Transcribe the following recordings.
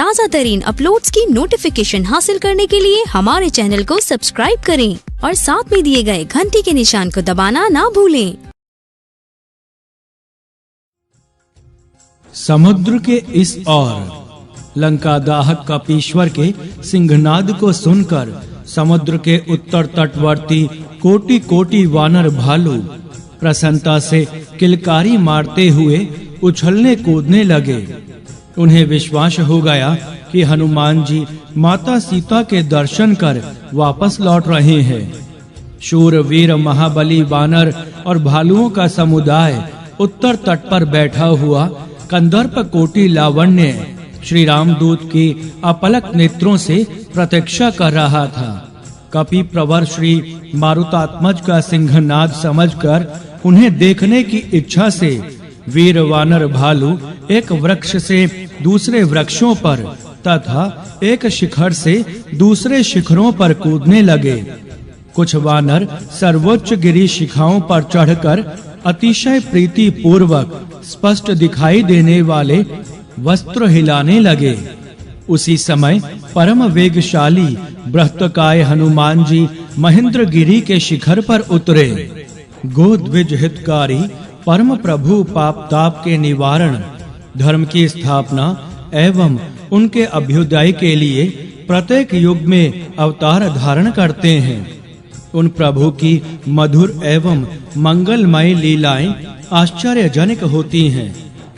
ताज़ा तरीन अपलोड्स की नोटिफिकेशन हासिल करने के लिए हमारे चैनल को सब्सक्राइब करें और साथ में दिए गए घंटी के निशान को दबाना ना भूलें। समुद्र के इस ओर लंका दाहक कपीश्वर के सिंहनाद को सुनकर समुद्र के उत्तर तटवर्ती कोटि कोटि वानर भालू प्रसन्नता से किलकारी मारते हुए उछलने कूदने लगे। उन्हें विश्वास हो गया कि हनुमान जी माता सीता के दर्शन कर वापस लौट रहे हैं। शूर वीर महाबली वानर और भालुओं का समुदाय उत्तर तट पर बैठा हुआ कंदर्प कोटि लावण्य श्री रामदूत की अपलक नेत्रों से प्रतीक्षा कर रहा था। कपि प्रवर श्री मारुतात्मज का सिंहनाद समझकर उन्हें देखने की इच्छा से वीर वानर भालू एक वृक्ष से दूसरे वृक्षों पर तथा एक शिखर से दूसरे शिखरों पर कूदने लगे। कुछ वानर सर्वोच्च गिरी शिखाओं पर चढ़कर अतिशय प्रीति पूर्वक स्पष्ट दिखाई देने वाले वस्त्र हिलाने लगे। उसी समय परम वेगशाली बृहत्काय हनुमान जी महेंद्र गिरी के शिखर पर उतरे। गोद्विज हितकारी परम प्रभु पाप ताप के निवारण, धर्म की स्थापना एवं उनके अभ्युदय के लिए प्रत्येक युग में अवतार धारण करते हैं। उन प्रभु की मधुर एवं मंगलमय लीलाएं आश्चर्यजनक होती हैं,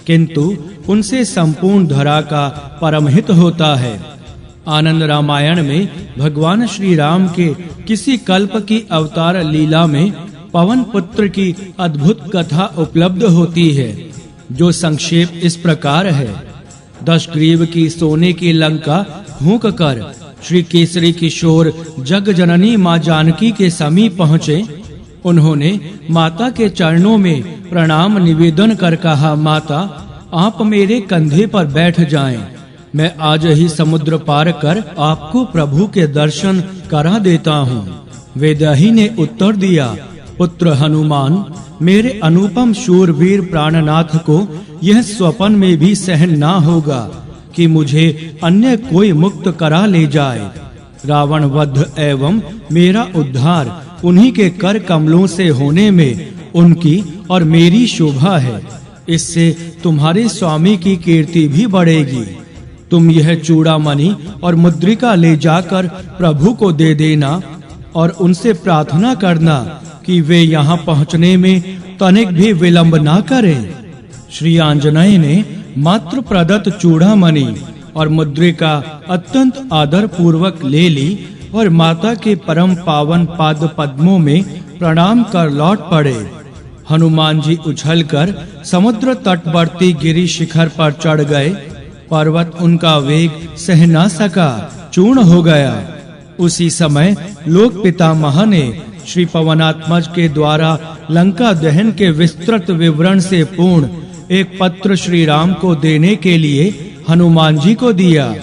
किंतु उनसे संपूर्ण धरा का परमहित होता है। आनंद रामायण में भगवान श्री राम के किसी कल्प की अवतार लीला में पवन पुत्र की अद्भुत कथा उपलब्ध होती है, जो संक्षेप इस प्रकार है। 10 ग्रीव की सोने की लंका फूंक कर श्री केसरी किशोर जग जननी माँ जानकी के समीप पहुँचे। उन्होंने माता के चरणों में प्रणाम निवेदन कर कहा, माता आप मेरे कंधे पर बैठ जाएं। मैं आज ही समुद्र पार कर आपको प्रभु के दर्शन करा देता हूँ। वेदही ने उत्तर दिया, पुत्र हनुमान, मेरे अनुपम शूरवीर प्राणनाथ को यह स्वप्न में भी सहन ना होगा कि मुझे अन्य कोई मुक्त करा ले जाए। रावण वध एवं मेरा उद्धार उन्हीं के कर कमलों से होने में उनकी और मेरी शोभा है। इससे तुम्हारे स्वामी की कीर्ति भी बढ़ेगी। तुम यह चूड़ामणि और मुद्रिका ले जाकर प्रभु को दे देना और उनसे प्रार्थना करना कि वे यहाँ पहुँचने में तनिक भी विलंब ना करें। श्री आंजनेय ने मात्र प्रदत्त चूड़ामणि और मुद्रिका अत्यंत आदर पूर्वक ले ली और माता के परम पावन पाद पद्मों में प्रणाम कर लौट पड़े। हनुमान जी उछलकर समुद्र तटवर्ती गिरी शिखर पर चढ़ गए। पर्वत उनका वेग सह ना सका, चूर्ण हो गया। उसी समय लोक पितामह ने श्री पवनात्मज के द्वारा लंका दहन के विस्तृत विवरण से पूर्ण एक पत्र श्री राम को देने के लिए हनुमान जी को दिया।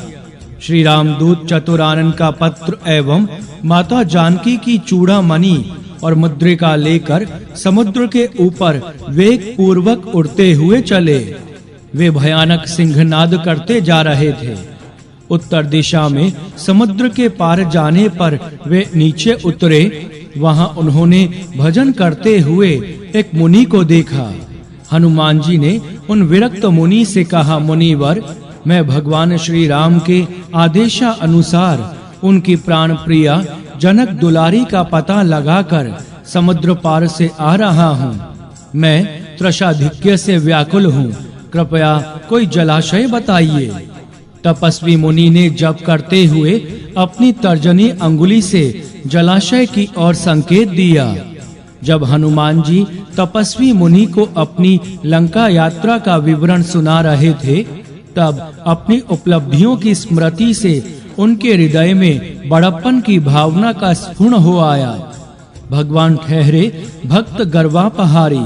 श्री रामदूत चतुरानन का पत्र एवं माता जानकी की चूड़ामणि और मुद्रिका लेकर समुद्र के ऊपर वेग पूर्वक उड़ते हुए चले। वे भयानक सिंहनाद करते जा रहे थे। उत्तर दिशा में समुद्र के पार जाने पर वे नीचे उतरे। वहां उन्होंने भजन करते हुए एक मुनि को देखा। हनुमान जी ने उन विरक्त मुनि से कहा, मुनिवर, मैं भगवान श्री राम के आदेशा अनुसार उनकी प्राण प्रिया जनक दुलारी का पता लगाकर समुद्र पार से आ रहा हूँ। मैं तृषाधिक्य से व्याकुल हूँ, कृपया कोई जलाशय बताइए। तपस्वी मुनि ने जप करते हुए अपनी तर्जनी अंगुली से जलाशय की ओर संकेत दिया। जब हनुमान जी तपस्वी मुनि को अपनी लंका यात्रा का विवरण सुना रहे थे, तब अपनी उपलब्धियों की स्मृति से उनके हृदय में बड़प्पन की भावना का स्फुरण हो आया। भगवान ठहरे भक्त गर्वापहारी।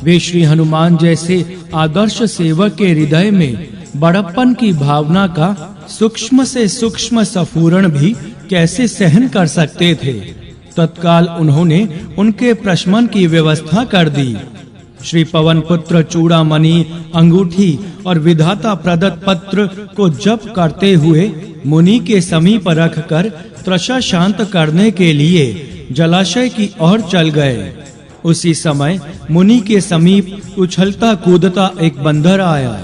वे श्री हनुमान जैसे आदर्श सेवक के हृदय में बड़प्पन की भावना का सूक्ष्म से सूक्ष्म स्फुरण भी कैसे सहन कर सकते थे। तत्काल उन्होंने उनके प्रशमन की व्यवस्था कर दी। श्री पवन पुत्र चूड़ामणि अंगूठी और विधाता प्रदत्त पत्र को जप करते हुए मुनि के समीप रखकर तृषा शांत करने के लिए जलाशय की ओर चल गए। उसी समय मुनि के समीप उछलता कूदता एक बंदर आया।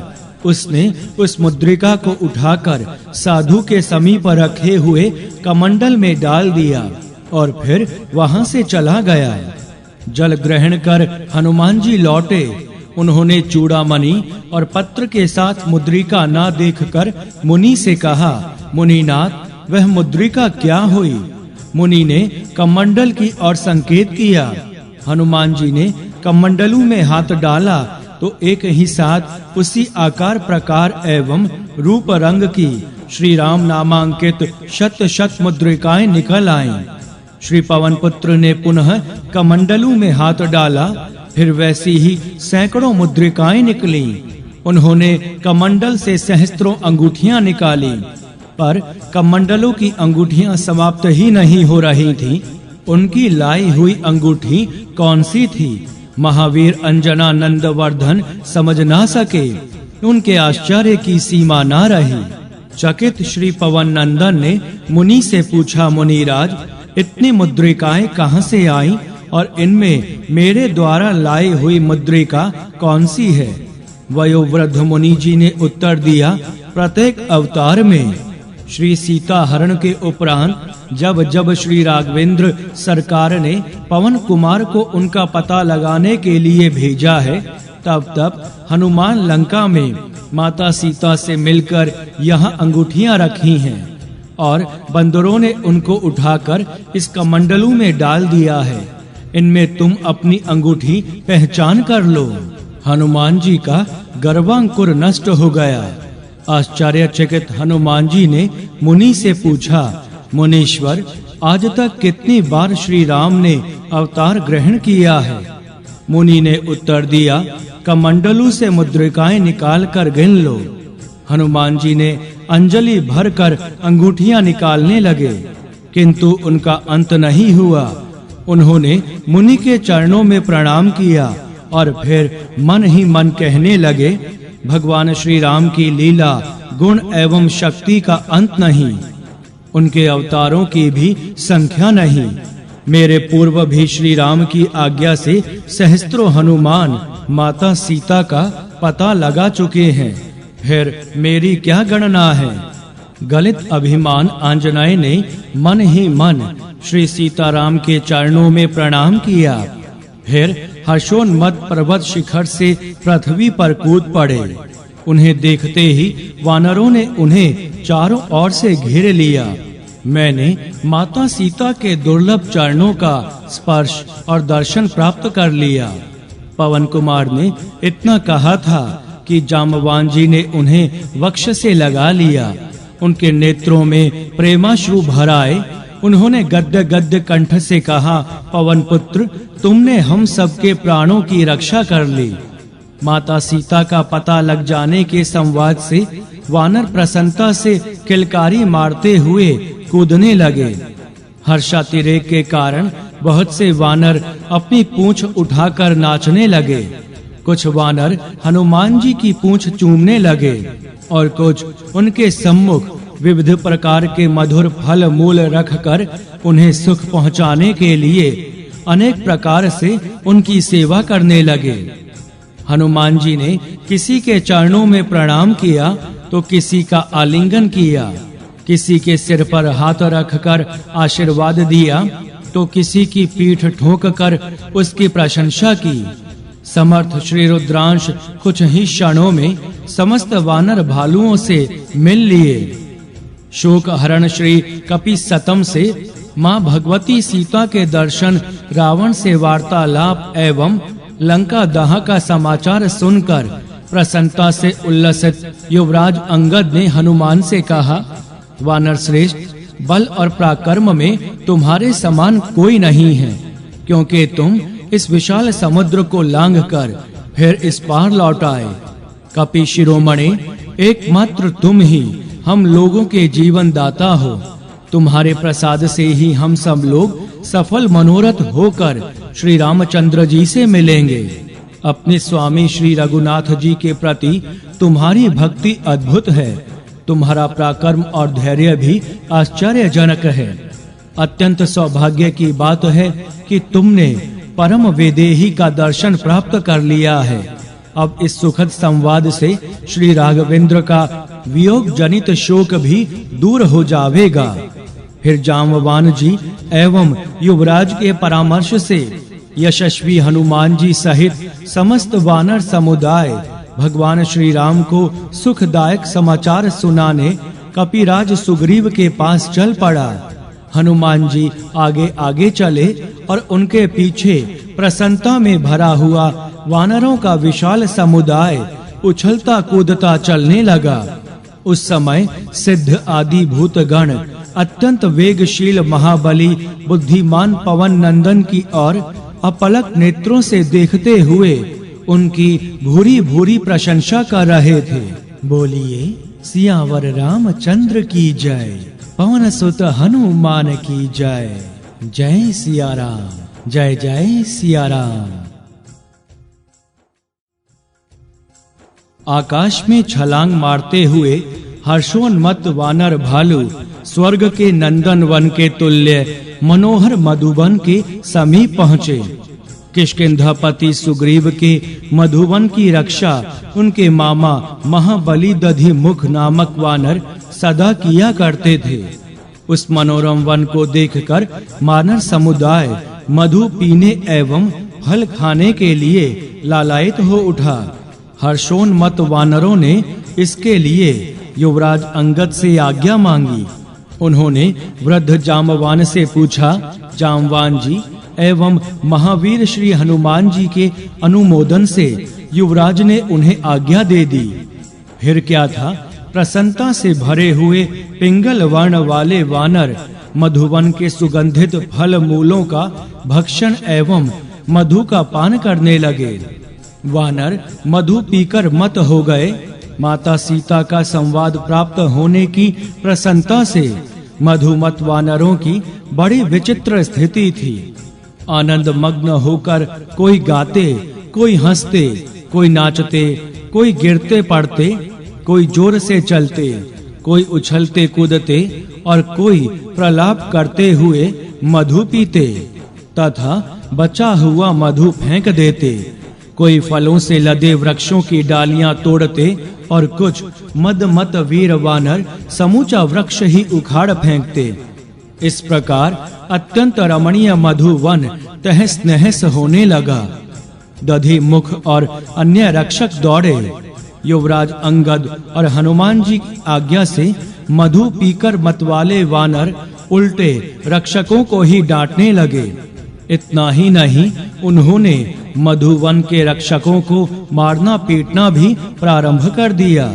उसने उस मुद्रिका को उठाकर साधु के समीप रखे हुए कमंडल में डाल दिया और फिर वहां से चला गया। जल ग्रहण कर हनुमान जी लौटे। उन्होंने चूड़ामणि और पत्र के साथ मुद्रिका ना देखकर मुनि से कहा, मुनिनाथ वह मुद्रिका क्या हुई? मुनि ने कमंडल की ओर संकेत किया। हनुमान जी ने कमंडलू में हाथ डाला तो एक ही साथ उसी आकार प्रकार एवं रूप रंग की श्री राम नामांकित शत मुद्रिकाएं निकल आईं। श्री पवन पुत्र ने पुनः कमंडलू में हाथ डाला, फिर वैसी ही सैकड़ों मुद्रिकाएं निकली। उन्होंने कमंडल से सहस्त्रों अंगूठियां निकाली, पर कमंडलों की अंगूठियां समाप्त ही नहीं हो रही थीं। उनकी लाई हुई अंगूठी कौन सी थी? महावीर अंजना नंदवर्धन समझ ना सके। उनके आश्चर्य की सीमा ना रही। चकित श्री पवन नंदन ने मुनि से पूछा, मुनिराज इतनी मुद्रिकाएं कहां से आईं और इनमें मेरे द्वारा लाई हुई मुद्रिका कौन सी है? वयोवृद्ध मुनि जी ने उत्तर दिया, प्रत्येक अवतार में श्री सीता हरण के उपरांत जब जब श्री राघवेंद्र सरकार ने पवन कुमार को उनका पता लगाने के लिए भेजा है, तब तब हनुमान लंका में माता सीता से मिलकर यहाँ अंगूठियां रखी हैं और बंदरों ने उनको उठाकर इस कमंडलू में डाल दिया है। इनमें तुम अपनी अंगूठी पहचान कर लो। हनुमान जी का गर्वांकुर नष्ट हो गया। आश्चर्यचकित हनुमान जी ने मुनि से पूछा, मुनीश्वर आज तक कितनी बार श्री राम ने अवतार ग्रहण किया है? मुनि ने उत्तर दिया, कमंडलू से मुद्रिकाएं निकाल कर गिन लो। हनुमान जी ने अंजलि भरकर अंगूठियां निकालने लगे, किंतु उनका अंत नहीं हुआ। उन्होंने मुनि के चरणों में प्रणाम किया और फिर मन ही मन कहने लगे, भगवान श्री राम की लीला गुण एवं शक्ति का अंत नहीं, उनके अवतारों की भी संख्या नहीं। मेरे पूर्व भी श्री राम की आज्ञा से सहस्त्रों हनुमान माता सीता का पता लगा चुके हैं, फिर मेरी क्या गणना है? गलित अभिमान आंजनेय ने मन ही मन श्री सीताराम के चरणों में प्रणाम किया। फिर हर्षोन्मत्त पर्वत शिखर से पृथ्वी पर कूद पड़े। उन्हें देखते ही वानरों ने उन्हें चारों ओर से घेर लिया। मैंने माता सीता के दुर्लभ चरणों का स्पर्श और दर्शन प्राप्त कर लिया। पवन कुमार ने इतना कहा था कि जामवान जी ने उन्हें वक्ष से लगा लिया। उनके नेत्रों में प्रेमाश्रु भर आए। उन्होंने गद्य गद्य कंठ से कहा, पवन पुत्र तुमने हम सबके प्राणों की रक्षा कर ली। माता सीता का पता लग जाने के संवाद से वानर प्रसन्नता से किलकारी मारते हुए कूदने लगे। हर्षातिरेक के कारण बहुत से वानर अपनी पूंछ उठाकर नाचने लगे। कुछ वानर हनुमान जी की पूंछ चूमने लगे और कुछ उनके सम्मुख विविध प्रकार के मधुर फल मूल रखकर उन्हें सुख पहुंचाने के लिए अनेक प्रकार से उनकी सेवा करने लगे। हनुमान जी ने किसी के चरणों में प्रणाम किया तो किसी का आलिंगन किया, किसी के सिर पर हाथ रखकर आशीर्वाद दिया तो किसी की पीठ ठोककर उसकी प्रशंसा की। समर्थ श्री रुद्रांश कुछ ही क्षणों में समस्त वानर भालुओं से मिल लिए। शोक हरण श्री कपिसतम से मां भगवती सीता के दर्शन, रावण से वार्तालाप एवं लंका दाह का समाचार सुनकर प्रसन्नता से उल्लसित युवराज अंगद ने हनुमान से कहा, वानर श्रेष्ठ, बल और पराक्रम में तुम्हारे समान कोई नहीं है, क्योंकि तुम इस विशाल समुद्र को लांघकर फिर इस पार लौट आए। कपि शिरोमणि, एकमात्र तुम ही हम लोगों के जीवन दाता हो। तुम्हारे प्रसाद से ही हम सब लोग सफल मनोरथ होकर श्री रामचंद्र जी से मिलेंगे। अपने स्वामी श्री रघुनाथ जी के प्रति तुम्हारी भक्ति अद्भुत है। तुम्हारा पराक्रम और धैर्य भी आश्चर्यजनक है। अत्यंत सौभाग्य की बात है कि तुमने परम वैदेही का दर्शन प्राप्त कर लिया है। अब इस सुखद संवाद से श्री राघवेंद्र का वियोग जनित शोक भी दूर हो जाएगा। फिर जांबवान जी एवं युवराज के परामर्श से यशस्वी हनुमान जी सहित समस्त वानर समुदाय भगवान श्री राम को सुखदायक समाचार सुनाने कपिराज सुग्रीव के पास चल पड़ा। हनुमान जी आगे आगे चले और उनके पीछे प्रसन्नता में भरा हुआ वानरों का विशाल समुदाय उछलता कूदता चलने लगा। उस समय सिद्ध आदि भूतगण अत्यंत वेगशील महाबली बुद्धिमान पवन नंदन की ओर अपलक नेत्रों से देखते हुए उनकी भूरी भूरी प्रशंसा कर रहे थे। बोलिए सियावर रामचंद्र की जय, पवन सुत हनुमान की जय। जय सिया राम, जय जय सिया राम। आकाश में छलांग मारते हुए हर्षोन्मत्त वानर भालू स्वर्ग के नंदन वन के तुल्य मनोहर मधुवन के समीप पहुँचे। किष्किंधापति सुग्रीव के मधुवन की रक्षा उनके मामा महाबली दधिमुख नामक वानर सदा किया करते थे। उस मनोरम वन को देखकर वानर समुदाय मधु पीने एवं फल खाने के लिए लालायित हो उठा। हर्षोन्मत्त वानरों ने इसके लिए युवराज अंगद से आज्ञा मांगी। उन्होंने वृद्ध जांबवान से पूछा, जांबवान जी एवं महावीर श्री हनुमान जी के अनुमोदन से युवराज ने उन्हें आज्ञा दे दी। फिर क्या था, प्रसन्नता से भरे हुए पिंगल वर्ण वाले वानर मधुवन के सुगंधित फल मूलों का भक्षण एवं मधु का पान करने लगे। वानर मधु पीकर मत हो गए। माता सीता का संवाद प्राप्त होने की प्रसन्नता से मधुमत वानरों की बड़ी विचित्र स्थिति थी। आनंद मग्न होकर कोई गाते, कोई हंसते, कोई नाचते, कोई गिरते पड़ते, कोई जोर से चलते, कोई उछलते कूदते और कोई प्रलाप करते हुए मधु पीते तथा बचा हुआ मधु फेंक देते। कोई फलों से लदे वृक्षों की डालियां तोड़ते और कुछ मदमत वीर वानर समूचा वृक्ष ही उखाड़ फेंकते। इस प्रकार अत्यंत रमणीय मधुवन तहस नहस होने लगा। दधिमुख और अन्य रक्षक दौड़े। युवराज अंगद और हनुमान जी की आज्ञा से मधु पीकर मतवाले वानर उल्टे रक्षकों को ही डांटने लगे। इतना ही नहीं, उन्होंने मधुवन के रक्षकों को मारना पीटना भी प्रारंभ कर दिया।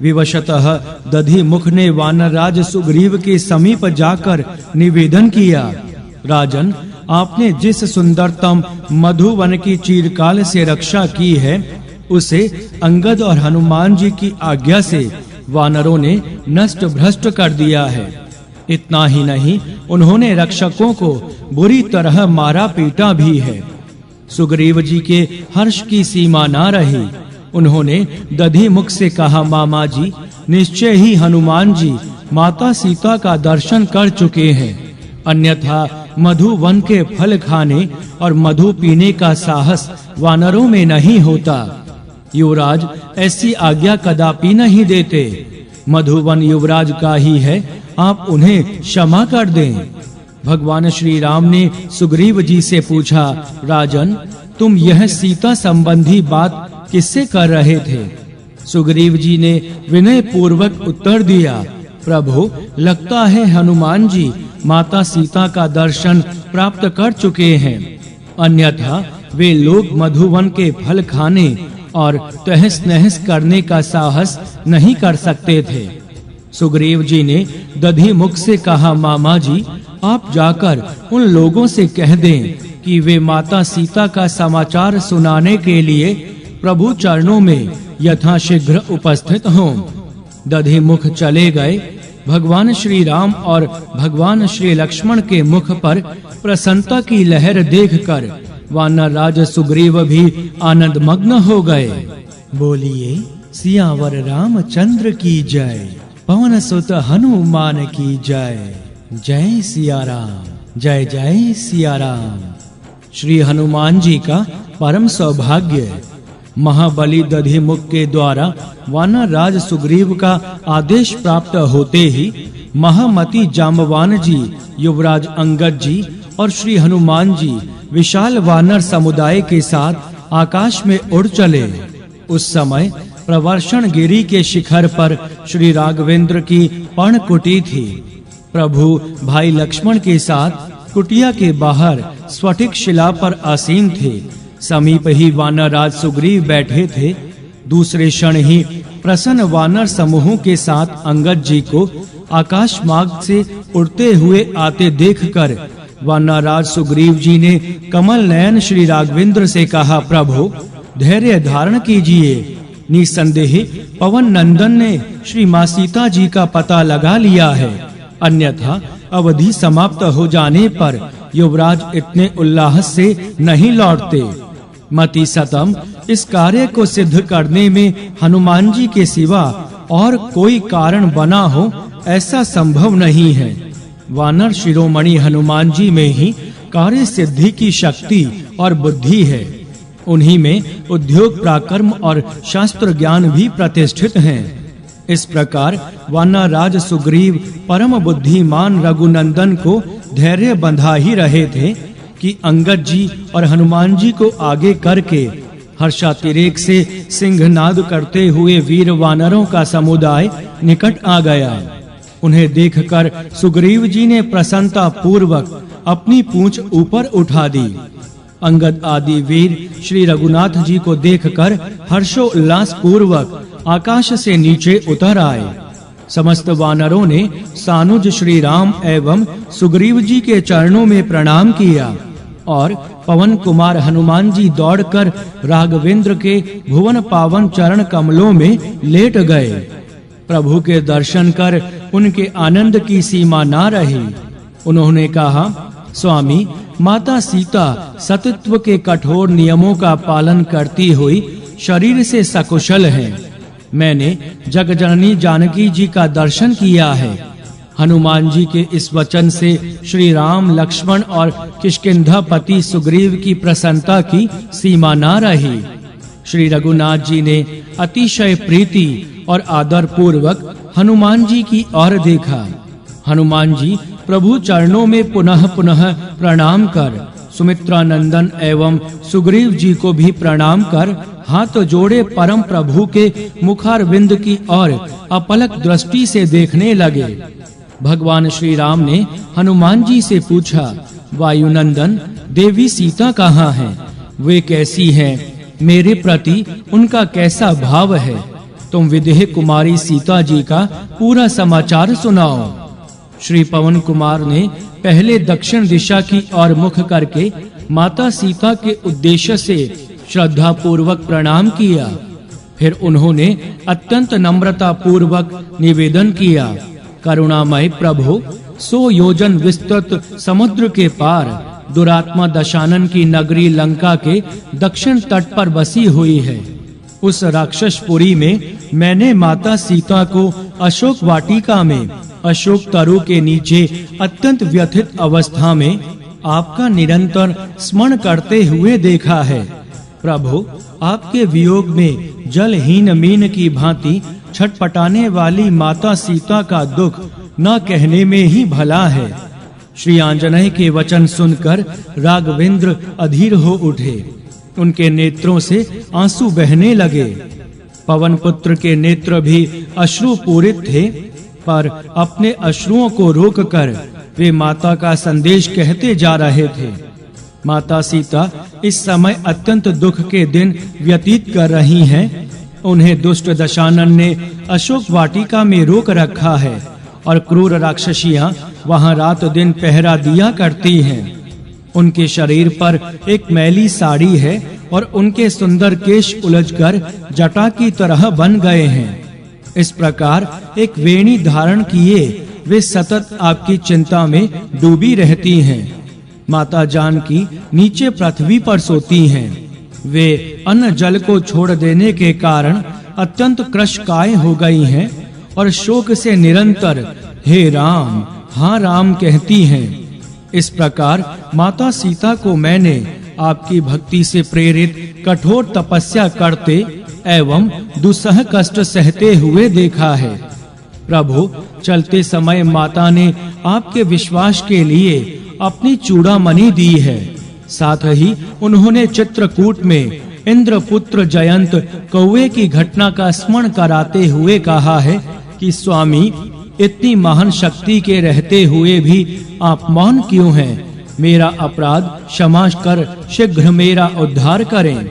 विवशतः दधिमुख ने वानरराज सुग्रीव के समीप जाकर निवेदन किया, राजन, आपने जिस सुंदरतम मधुवन की चिरकाल से रक्षा की है, उसे अंगद और हनुमान जी की आज्ञा से वानरों ने नष्ट भ्रष्ट कर दिया है। इतना ही नहीं, उन्होंने रक्षकों को बुरी तरह मारा पीटा भी है। सुग्रीव जी के हर्ष की सीमा ना रही। उन्होंने दधिमुख से कहा, मामा जी, निश्चय ही हनुमान जी माता सीता का दर्शन कर चुके हैं, अन्यथा मधुवन के फल खाने और मधु पीने का साहस वानरों में नहीं होता। युवराज ऐसी आज्ञा कदापि नहीं देते। मधुवन युवराज का ही है, आप उन्हें क्षमा कर दें। भगवान श्री राम ने सुग्रीव जी से पूछा, राजन, तुम यह सीता संबंधी बात किससे कर रहे थे? सुग्रीव जी ने विनय पूर्वक उत्तर दिया, प्रभु, लगता है हनुमान जी माता सीता का दर्शन प्राप्त कर चुके हैं, अन्यथा वे लोग मधुवन के फल खाने और तहस नहस करने का साहस नहीं कर सकते थे। सुग्रीव जी ने दधिमुख से कहा, मामा जी, आप जाकर उन लोगों से कह दें कि वे माता सीता का समाचार सुनाने के लिए प्रभु चरणों में यथाशीघ्र उपस्थित हों। दधिमुख चले गए। भगवान श्री राम और भगवान श्री लक्ष्मण के मुख पर प्रसन्नता की लहर देखकर वानर राज सुग्रीव भी आनंद मग्न हो गए। बोलिए सियावर रामचंद्र की जय, पवन सुत हनुमान की जय। जय सिया राम, जय जय सिया राम। श्री हनुमान जी का परम सौभाग्य। महाबली दधिमुख के द्वारा वानर राज सुग्रीव का आदेश प्राप्त होते ही महामती जाम्बवान जी, युवराज अंगद जी और श्री हनुमान जी विशाल वानर समुदाय के साथ आकाश में उड़ चले। उस समय प्रवर्षण गिरी के शिखर पर श्री राघवेंद्र की पर्णकुटी थी। प्रभु भाई लक्ष्मण के साथ कुटिया के बाहर स्फटिक शिला पर आसीन थे। समीप ही वानर राज सुग्रीव बैठे थे। दूसरे क्षण ही प्रसन्न वानर समूहों के साथ अंगद जी को आकाश मार्ग से उड़ते हुए आते देखकर वानर राज सुग्रीव जी ने कमल नयन श्री राघवेंद्र से कहा, प्रभु धैर्य धारण कीजिए। निसंदेह पवन नंदन ने श्री माँ सीता जी का पता लगा लिया है, अन्यथा अवधि समाप्त हो जाने पर युवराज इतने उल्लास से नहीं लौटते। मति सतम इस कार्य को सिद्ध करने में हनुमान जी के सिवा और कोई कारण बना हो ऐसा संभव नहीं है। वानर शिरोमणि हनुमान जी में ही कार्य सिद्धि की शक्ति और बुद्धि है। उन्हीं में उद्योग पराक्रम और शास्त्र ज्ञान भी प्रतिष्ठित हैं। इस प्रकार वानर राज सुग्रीव परम बुद्धिमान रघुनंदन को धैर्य बंधा ही रहे थे कि अंगद जी और हनुमान जी को आगे करके हर्षातिरेक से सिंहनाद करते हुए वीर वानरों का समुदाय निकट आ गया। उन्हें देखकर सुग्रीव जी ने प्रसन्नता पूर्वक अपनी पूंछ ऊपर उठा दी। अंगद आदि वीर श्री रघुनाथ जी को देखकर हर्षोल्लास पूर्वक आकाश से नीचे उतर आए। समस्त वानरों ने सानुज श्री राम एवं सुग्रीव जी के चरणों में प्रणाम किया और पवन कुमार हनुमान जी दौड़कर राघवेंद्र के भुवन पावन चरण कमलों में लेट गए। प्रभु के दर्शन कर उनके आनंद की सीमा ना रही। उन्होंने कहा, स्वामी माता सीता सतत्व के कठोर नियमों का पालन करती हुई शरीर से सकुशल हैं। मैंने जगजननी जानकी जी का दर्शन किया है। हनुमान जी के इस वचन से श्री राम लक्ष्मण और किष्किंधापति सुग्रीव की प्रसन्नता की सीमा ना रही। श्री रघुनाथ जी ने अतिशय प्रीति और आदर पूर्वक हनुमान जी की ओर देखा। हनुमान जी प्रभु चरणों में पुनः पुनः प्रणाम कर सुमित्रा नंदन एवं सुग्रीव जी को भी प्रणाम कर हाथ जोड़े परम प्रभु के मुखारविंद की ओर अपलक दृष्टि से देखने लगे। भगवान श्री राम ने हनुमान जी से पूछा, वायुनंदन देवी सीता कहाँ हैं? वे कैसी हैं? मेरे प्रति उनका कैसा भाव है? तुम विदेह कुमारी सीता जी का पूरा समाचार सुनाओ। श्री पवन कुमार ने पहले दक्षिण दिशा की ओर मुख करके माता सीता के उद्देश्य से श्रद्धा पूर्वक प्रणाम किया। फिर उन्होंने अत्यंत नम्रता पूर्वक निवेदन किया, करुणामय प्रभु, 100 योजन विस्तृत समुद्र के पार दुरात्मा दशानन की नगरी लंका के दक्षिण तट पर बसी हुई है। उस राक्षसपुरी में मैंने माता सीता को अशोक वाटिका में अशोक तरु के नीचे अत्यंत व्यथित अवस्था में आपका निरंतर स्मरण करते हुए देखा है। प्रभु, आपके वियोग में जलहीन मीन की भांति छटपटाने वाली माता सीता का दुख न कहने में ही भला है। श्री आंजनेय के वचन सुनकर राघवेंद्र अधीर हो उठे। उनके नेत्रों से आंसू बहने लगे। पवन पुत्र के नेत्र भी अश्रु पूरित थे, पर अपने अश्रुओं को रोककर वे माता का संदेश कहते जा रहे थे। माता सीता इस समय अत्यंत दुख के दिन व्यतीत कर रही हैं। उन्हें दुष्ट दशानन ने अशोक वाटिका में रोक रखा है और क्रूर राक्षसियां वहां रात दिन पहरा दिया करती हैं। उनके शरीर पर एक मैली साड़ी है और उनके सुंदर केश उलझकर जटा की तरह बन गए हैं। इस प्रकार एक वेणी धारण किए वे सतत आपकी चिंता में डूबी रहती हैं। माता जानकी नीचे पृथ्वी पर सोती हैं। वे अन्न जल को छोड़ देने के कारण अत्यंत कृशकाय हो गई हैं और शोक से निरंतर हे राम, हाँ राम कहती हैं। इस प्रकार माता सीता को मैंने आपकी भक्ति से प्रेरित कठोर तपस्या करते एवं दुस्सह कष्ट सहते हुए देखा है। प्रभु, चलते समय माता ने आपके विश्वास के लिए अपनी चूड़ामणि दी है। साथ ही उन्होंने चित्रकूट में इंद्रपुत्र जयंत कौवे की घटना का स्मरण कराते हुए कहा है कि स्वामी, इतनी महान शक्ति के रहते हुए भी आप मौन क्यों हैं? मेरा अपराध क्षमा कर शीघ्र मेरा उद्धार करें।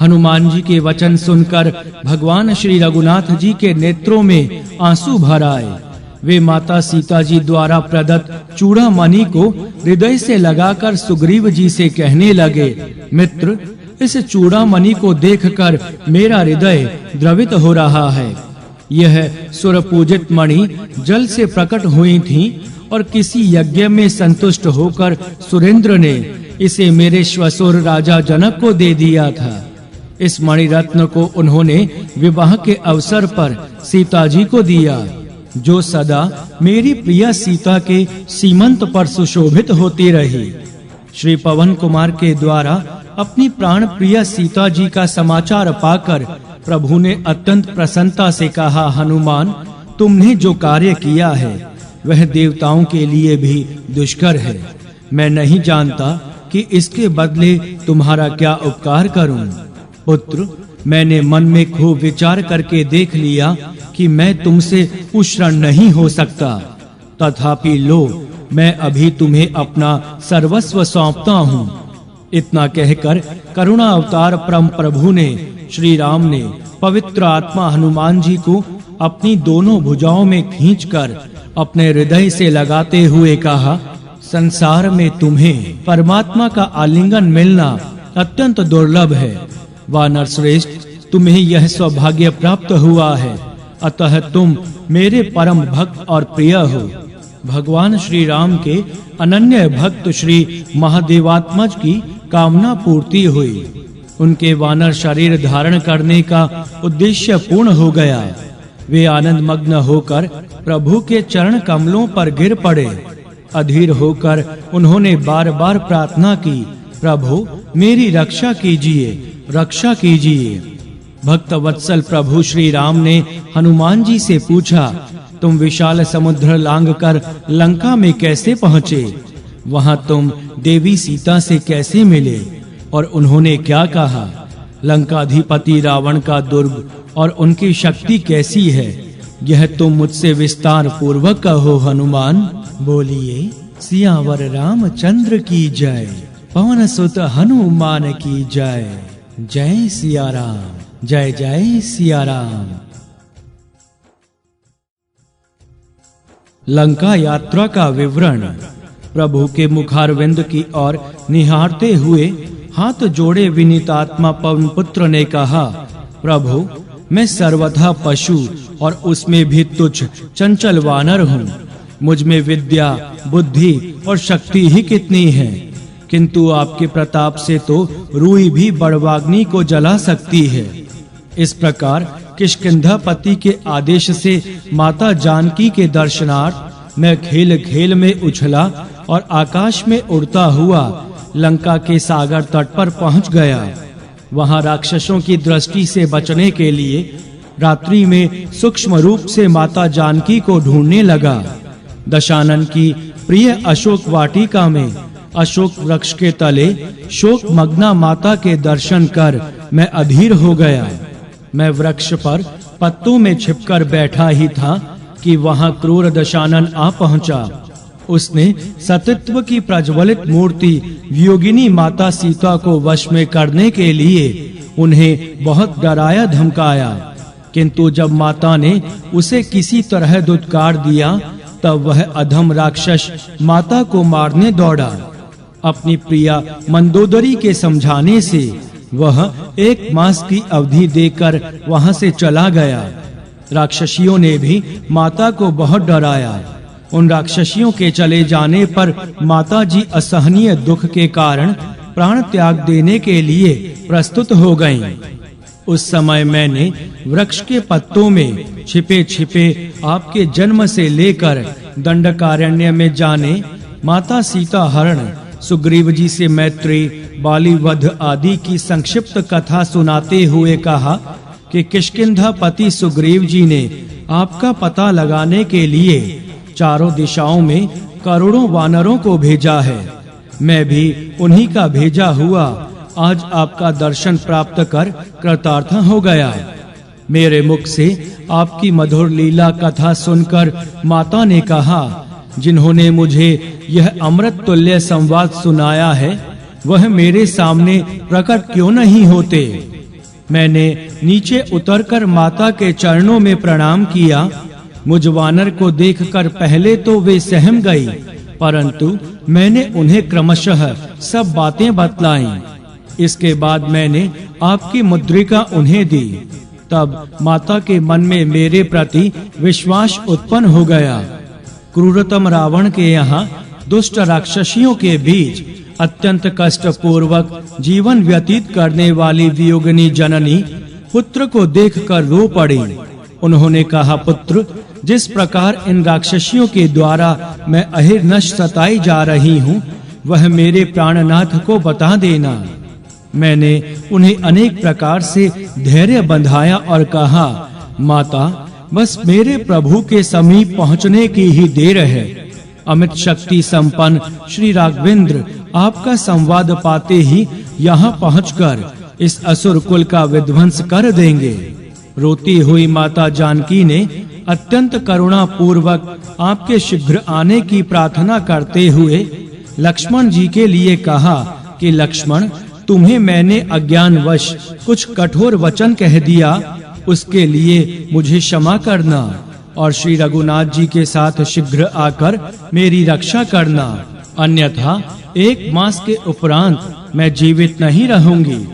हनुमान जी के वचन सुनकर भगवान श्री रघुनाथ जी के नेत्रों में आंसू भर आए। वे माता सीता जी द्वारा प्रदत्त चूड़ामणि को हृदय से लगाकर सुग्रीव जी से कहने लगे, मित्र, इस चूड़ामणि को देखकर मेरा हृदय द्रवित हो रहा है। यह सुर पूजित मणि जल से प्रकट हुई थी और किसी यज्ञ में संतुष्ट होकर सुरेंद्र ने इसे मेरे श्वशुर राजा जनक को दे दिया था। इस मणि रत्न को उन्होंने विवाह के अवसर पर सीता जी को दिया, जो सदा मेरी प्रिय सीता के सीमंत पर सुशोभित होती रही। श्री पवन कुमार के द्वारा अपनी प्राण प्रिय सीता जी का समाचार पाकर प्रभु ने अत्यंत प्रसन्नता से कहा, हनुमान, तुमने जो कार्य किया है वह देवताओं के लिए भी दुष्कर है। मैं नहीं जानता कि इसके बदले तुम्हारा क्या उपकार करूं। पुत्र, मैंने मन में खूब विचार करके देख लिया कि मैं तुमसे उष्ण नहीं हो सकता। तथापि लो, मैं अभी तुम्हें अपना सर्वस्व सौंपता हूँ। इतना कहकर करुणा अवतार परम प्रभु ने, श्री राम ने पवित्र आत्मा हनुमान जी को अपनी दोनों भुजाओं में खींचकर अपने हृदय से लगाते हुए कहा, संसार में तुम्हें परमात्मा का आलिंगन मिलना अत्यंत दुर्लभ है। वानर श्रेष्ठ, तुम्हें यह सौभाग्य प्राप्त हुआ है, अतः तुम मेरे परम भक्त और प्रिय हो। भगवान श्री राम के अनन्य भक्त श्री महादेवात्मज की कामना पूर्ति हुई। उनके वानर शरीर धारण करने का उद्देश्य पूर्ण हो गया। वे आनंद मग्न होकर प्रभु के चरण कमलों पर गिर पड़े। अधीर होकर उन्होंने बार बार प्रार्थना की, प्रभु मेरी रक्षा कीजिए, रक्षा कीजिए। भक्त वत्सल प्रभु श्री राम ने हनुमान जी से पूछा, तुम विशाल समुद्र लांघकर लंका में कैसे पहुँचे? वहाँ तुम देवी सीता से कैसे मिले और उन्होंने क्या कहा? लंकाधिपति रावण का दुर्ग और उनकी शक्ति कैसी है, यह तुम मुझसे विस्तार पूर्वक कहो। हनुमान बोलिए, सियावर रामचंद्र की जय, पवन सुत हनुमान की जय। जय सिया राम, जय जय सिया राम। लंका यात्रा का विवरण। प्रभु के मुखारविंद की ओर निहारते हुए हाथ जोड़े विनीतात्मा पवन पुत्र ने कहा, प्रभु मैं सर्वथा पशु और उसमें भी तुच्छ चंचल वानर हूँ। मुझ में विद्या, बुद्धि और शक्ति ही कितनी है, किंतु आपके प्रताप से तो रूई भी बड़वाग्नि को जला सकती है। इस प्रकार किष्किंधापति के आदेश से माता जानकी के दर्शनार्थ मैं खेल खेल में उछला और आकाश में उड़ता हुआ लंका के सागर तट पर पहुंच गया। वहां राक्षसों की दृष्टि से बचने के लिए रात्रि में सूक्ष्म रूप से माता जानकी को ढूंढने लगा। दशानन की प्रिय अशोक वाटिका में अशोक वृक्ष के तले शोक मग्ना माता के दर्शन कर मैं अधीर हो गया। मैं वृक्ष पर पत्तों में छिपकर बैठा ही था कि वहां क्रूर दशानन आ पहुंचा। उसने सतीत्व की प्रज्वलित मूर्ति वियोगिनी माता सीता को वश में करने के लिए उन्हें बहुत डराया धमकाया, किंतु जब माता ने उसे किसी तरह दुत्कार दिया तब वह अधम राक्षस माता को मारने दौड़ा। अपनी प्रिया मंदोदरी के समझाने से वह 1 मास की अवधि देकर वहां से चला गया। राक्षसियों ने भी माता को बहुत डराया। उन राक्षसियों के चले जाने पर माताजी असहनीय दुख के कारण प्राण त्याग देने के लिए प्रस्तुत हो गईं। उस समय मैंने वृक्ष के पत्तों में छिपे-छिपे आपके जन्म से लेकर दंडकारण्य में जाने, माता सीता हरण, सुग्रीव जी से मैत्री, बाली वध आदि की संक्षिप्त कथा सुनाते हुए कहा कि किष्किंधा पति सुग्रीव जी ने आपका पता लगाने के लिए चारों दिशाओं में करोड़ों वानरों को भेजा है। मैं भी उन्हीं का भेजा हुआ आज आपका दर्शन प्राप्त कर कृतार्थ हो गया। मेरे मुख से आपकी मधुर लीला कथा सुनकर माता ने कहा, जिन्होंने मुझे यह अमृत तुल्य संवाद सुनाया है वह मेरे सामने प्रकट क्यों नहीं होते। मैंने नीचे उतरकर माता के चरणों में प्रणाम किया। मुझ वानर को देखकर पहले तो वे सहम गई, परंतु मैंने उन्हें क्रमशः सब बातें बतलाईं। इसके बाद मैंने आपकी मुद्रिका उन्हें दी। तब माता के मन में मेरे प्रति विश्वास उत्पन्न हो गया। क्रूरतम रावण के यहाँ दुष्ट राक्षसियों के बीच अत्यंत कष्ट पूर्वक जीवन व्यतीत करने वाली वियोगिनी जननी पुत्र को देखकर रो पड़ी। उन्होंने कहा, पुत्र, जिस प्रकार इन राक्षसियों के द्वारा मैं अहिर्निश सताई जा रही हूँ वह मेरे प्राणनाथ को बता देना। मैंने उन्हें अनेक प्रकार से धैर्य बंधाया और कहा, माता, बस मेरे प्रभु के समीप पहुँचने की ही देर है। अमित शक्ति संपन्न श्री राघवेंद्र आपका संवाद पाते ही यहाँ पहुंचकर इस असुर कुल का विध्वंस कर देंगे। रोती हुई माता जानकी ने अत्यंत करुणा पूर्वक आपके शीघ्र आने की प्रार्थना करते हुए लक्ष्मण जी के लिए कहा कि लक्ष्मण, तुम्हें मैंने अज्ञानवश कुछ कठोर वचन कह दिया, उसके लिए मुझे क्षमा करना और श्री रघुनाथ जी के साथ शीघ्र आकर मेरी रक्षा करना, अन्यथा 1 मास के उपरांत मैं जीवित नहीं रहूंगी।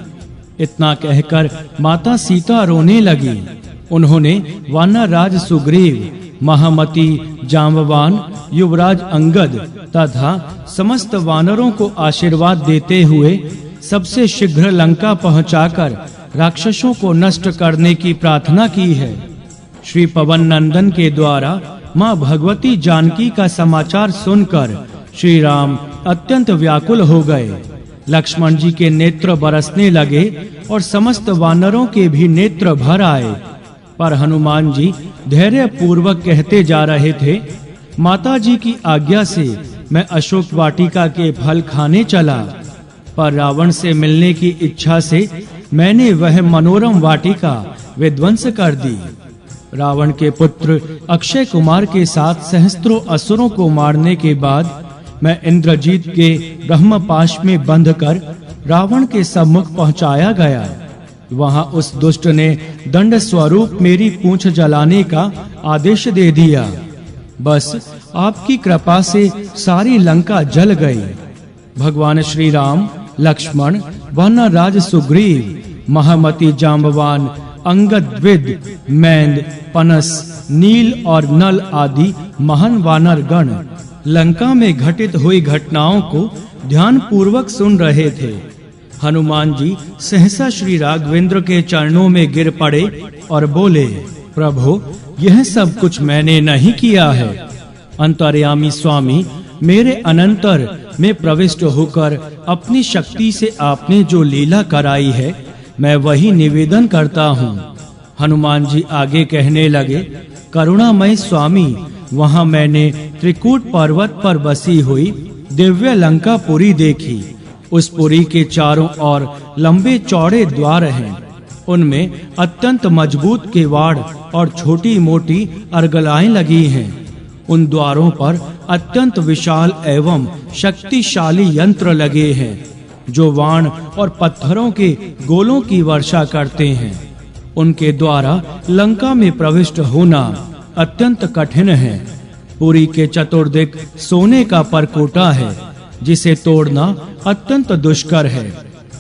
इतना कहकर माता सीता रोने लगी। उन्होंने वानर राज सुग्रीव, महामती जांबवान, युवराज अंगद तथा समस्त वानरों को आशीर्वाद देते हुए सबसे शीघ्र लंका पहुंचाकर राक्षसों को नष्ट करने की प्रार्थना की है। श्री पवन नंदन के द्वारा माँ भगवती जानकी का समाचार सुनकर श्री राम अत्यंत व्याकुल हो गए। लक्ष्मण जी के नेत्र बरसने लगे और समस्त वानरों के भी नेत्र भर आए। पर हनुमान जी धैर्य पूर्वक कहते जा रहे थे, माता जी की आज्ञा से मैं अशोक वाटिका के फल खाने चला, पर रावण से मिलने की इच्छा से मैंने वह मनोरम वाटिका विध्वंस कर दी। रावण के पुत्र अक्षय कुमार के साथ सहस्त्रों असुरों को मारने के बाद मैं इंद्रजीत के ब्रह्मपाश में बंध कर रावण के सम्मुख पहुंचाया गया। वहां उस दुष्ट ने दंड स्वरूप मेरी पूंछ जलाने का आदेश दे दिया। बस आपकी कृपा से सारी लंका जल गई। भगवान श्री राम, लक्ष्मण, वानर राज सुग्रीव, महामती जांबवान, अंगद, मैंद, पनस, नील और नल आदि महान वानर गण लंका में घटित हुई घटनाओं को ध्यान पूर्वक सुन रहे थे। हनुमान जी सहसा श्री राघवेंद्र के चरणों में गिर पड़े और बोले, प्रभु, यह सब कुछ मैंने नहीं किया है। अंतर्यामी स्वामी, मेरे अनंतर में प्रविष्ट होकर अपनी शक्ति से आपने जो लीला कराई है मैं वही निवेदन करता हूँ। हनुमान जी आगे कहने लगे, करुणामय स्वामी, वहाँ मैंने त्रिकूट पर्वत पर बसी हुई दिव्य लंका पुरी देखी। उस पुरी के चारों ओर लंबे चौड़े द्वार हैं। उनमें अत्यंत मजबूत किवाड़ और छोटी मोटी अर्गलाएं लगी हैं। उन द्वारों पर अत्यंत विशाल एवं शक्तिशाली यंत्र लगे हैं जो बाण और पत्थरों के गोलों की वर्षा करते हैं। उनके द्वारा लंका में प्रविष्ट होना अत्यंत कठिन है। पुरी के चतुर्दिक सोने का परकोटा है जिसे तोड़ना अत्यंत दुष्कर है।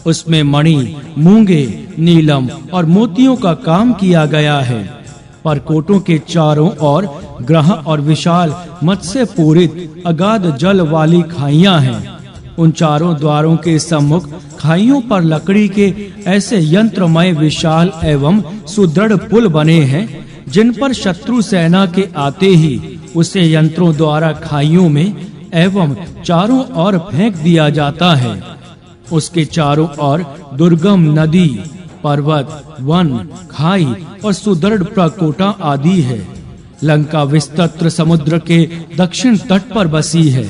उसमें मणि, मूंगे, नीलम और मोतियों का काम किया गया है। परकोटों के चारों ओर ग्रह और विशाल मत्स्य पूरित अगाध जल वाली खाइयां हैं। उन चारों द्वारों के सम्मुख खाइयों पर लकड़ी के ऐसे यंत्रमय विशाल एवं सुदृढ़ पुल बने हैं, जिन पर शत्रु सेना के आते ही उसे यंत्रों द्वारा खाइयों में एवं चारों ओर फेंक दिया जाता है। उसके चारों ओर दुर्गम नदी, पर्वत, वन, खाई और सुदृढ़ प्रकोटा आदि है। लंका विस्तृत समुद्र के दक्षिण तट पर बसी है।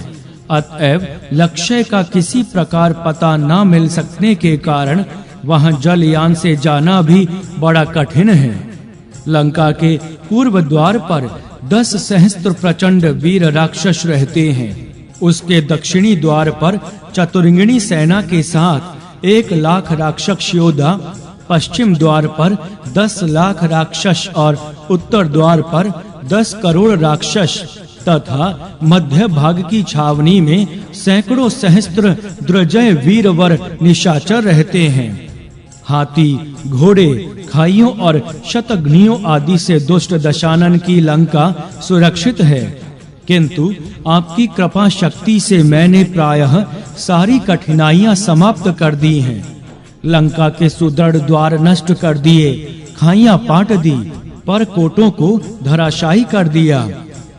अतएव लक्ष्य का किसी प्रकार पता न मिल सकने के कारण वहां जलयान से जाना भी बड़ा कठिन है। लंका के पूर्व द्वार पर 10 सहस्त्र प्रचंड वीर राक्षस रहते हैं। उसके दक्षिणी द्वार पर चतुरंगिणी सेना के साथ 1 लाख राक्षस योद्धा, पश्चिम द्वार पर 10 लाख राक्षस और उत्तर द्वार पर 10 करोड़ राक्षस तथा मध्य भाग की छावनी में सैकड़ों सहस्त्र द्रजय वीरवर निशाचर रहते हैं। हाथी, घोड़े, खाइयों और शतघ्नियों आदि से दुष्ट दशानन की लंका सुरक्षित है, किंतु आपकी कृपा शक्ति से मैंने प्रायः सारी कठिनाइयां समाप्त कर दी हैं। लंका के सुदृढ़ द्वार नष्ट कर दिए, खाइयां पाट दी, पर कोटों को धराशायी कर दिया,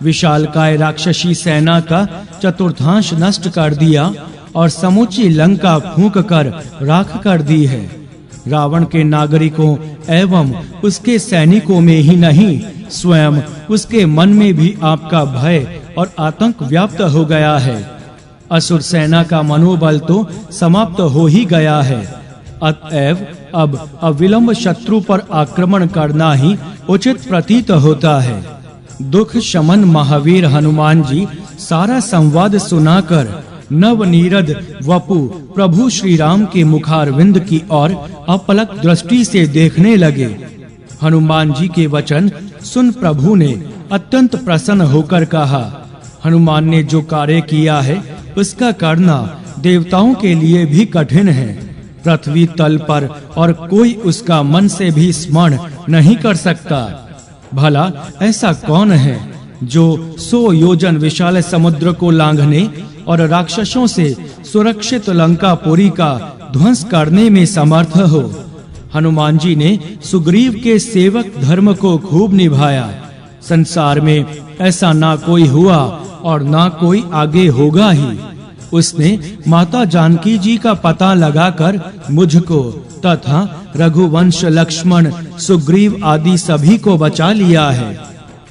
विशालकाय राक्षसी सेना का चतुर्थांश नष्ट कर दिया और समूची लंका फूंक कर राख कर दी है। रावण के नागरिकों एवं उसके सैनिकों में ही नहीं, स्वयं उसके मन में भी आपका भय और आतंक व्याप्त हो गया है। असुर सेना का मनोबल तो समाप्त हो ही गया है। अतएव अब अविलंब शत्रु पर आक्रमण करना ही उचित प्रतीत होता है। दुख शमन महावीर हनुमान जी सारा संवाद सुनाकर नवनीरद वपु प्रभु श्री राम के मुखारविंद की ओर अपलक दृष्टि से देखने लगे। हनुमान जी के वचन सुन प्रभु ने अत्यंत प्रसन्न होकर कहा, हनुमान ने जो कार्य किया है उसका करना देवताओं के लिए भी कठिन है। पृथ्वी तल पर और कोई उसका मन से भी स्मरण नहीं कर सकता। भला ऐसा कौन है जो 100 योजन विशाल समुद्र को लांघने और राक्षसों से सुरक्षित लंकापुरी का ध्वंस करने में समर्थ हो। हनुमान जी ने सुग्रीव के सेवक धर्म को खूब निभाया। संसार में ऐसा ना कोई हुआ और ना कोई आगे होगा ही। उसने माता जानकी जी का पता लगाकर मुझको तथा रघुवंश, लक्ष्मण, सुग्रीव आदि सभी को बचा लिया है।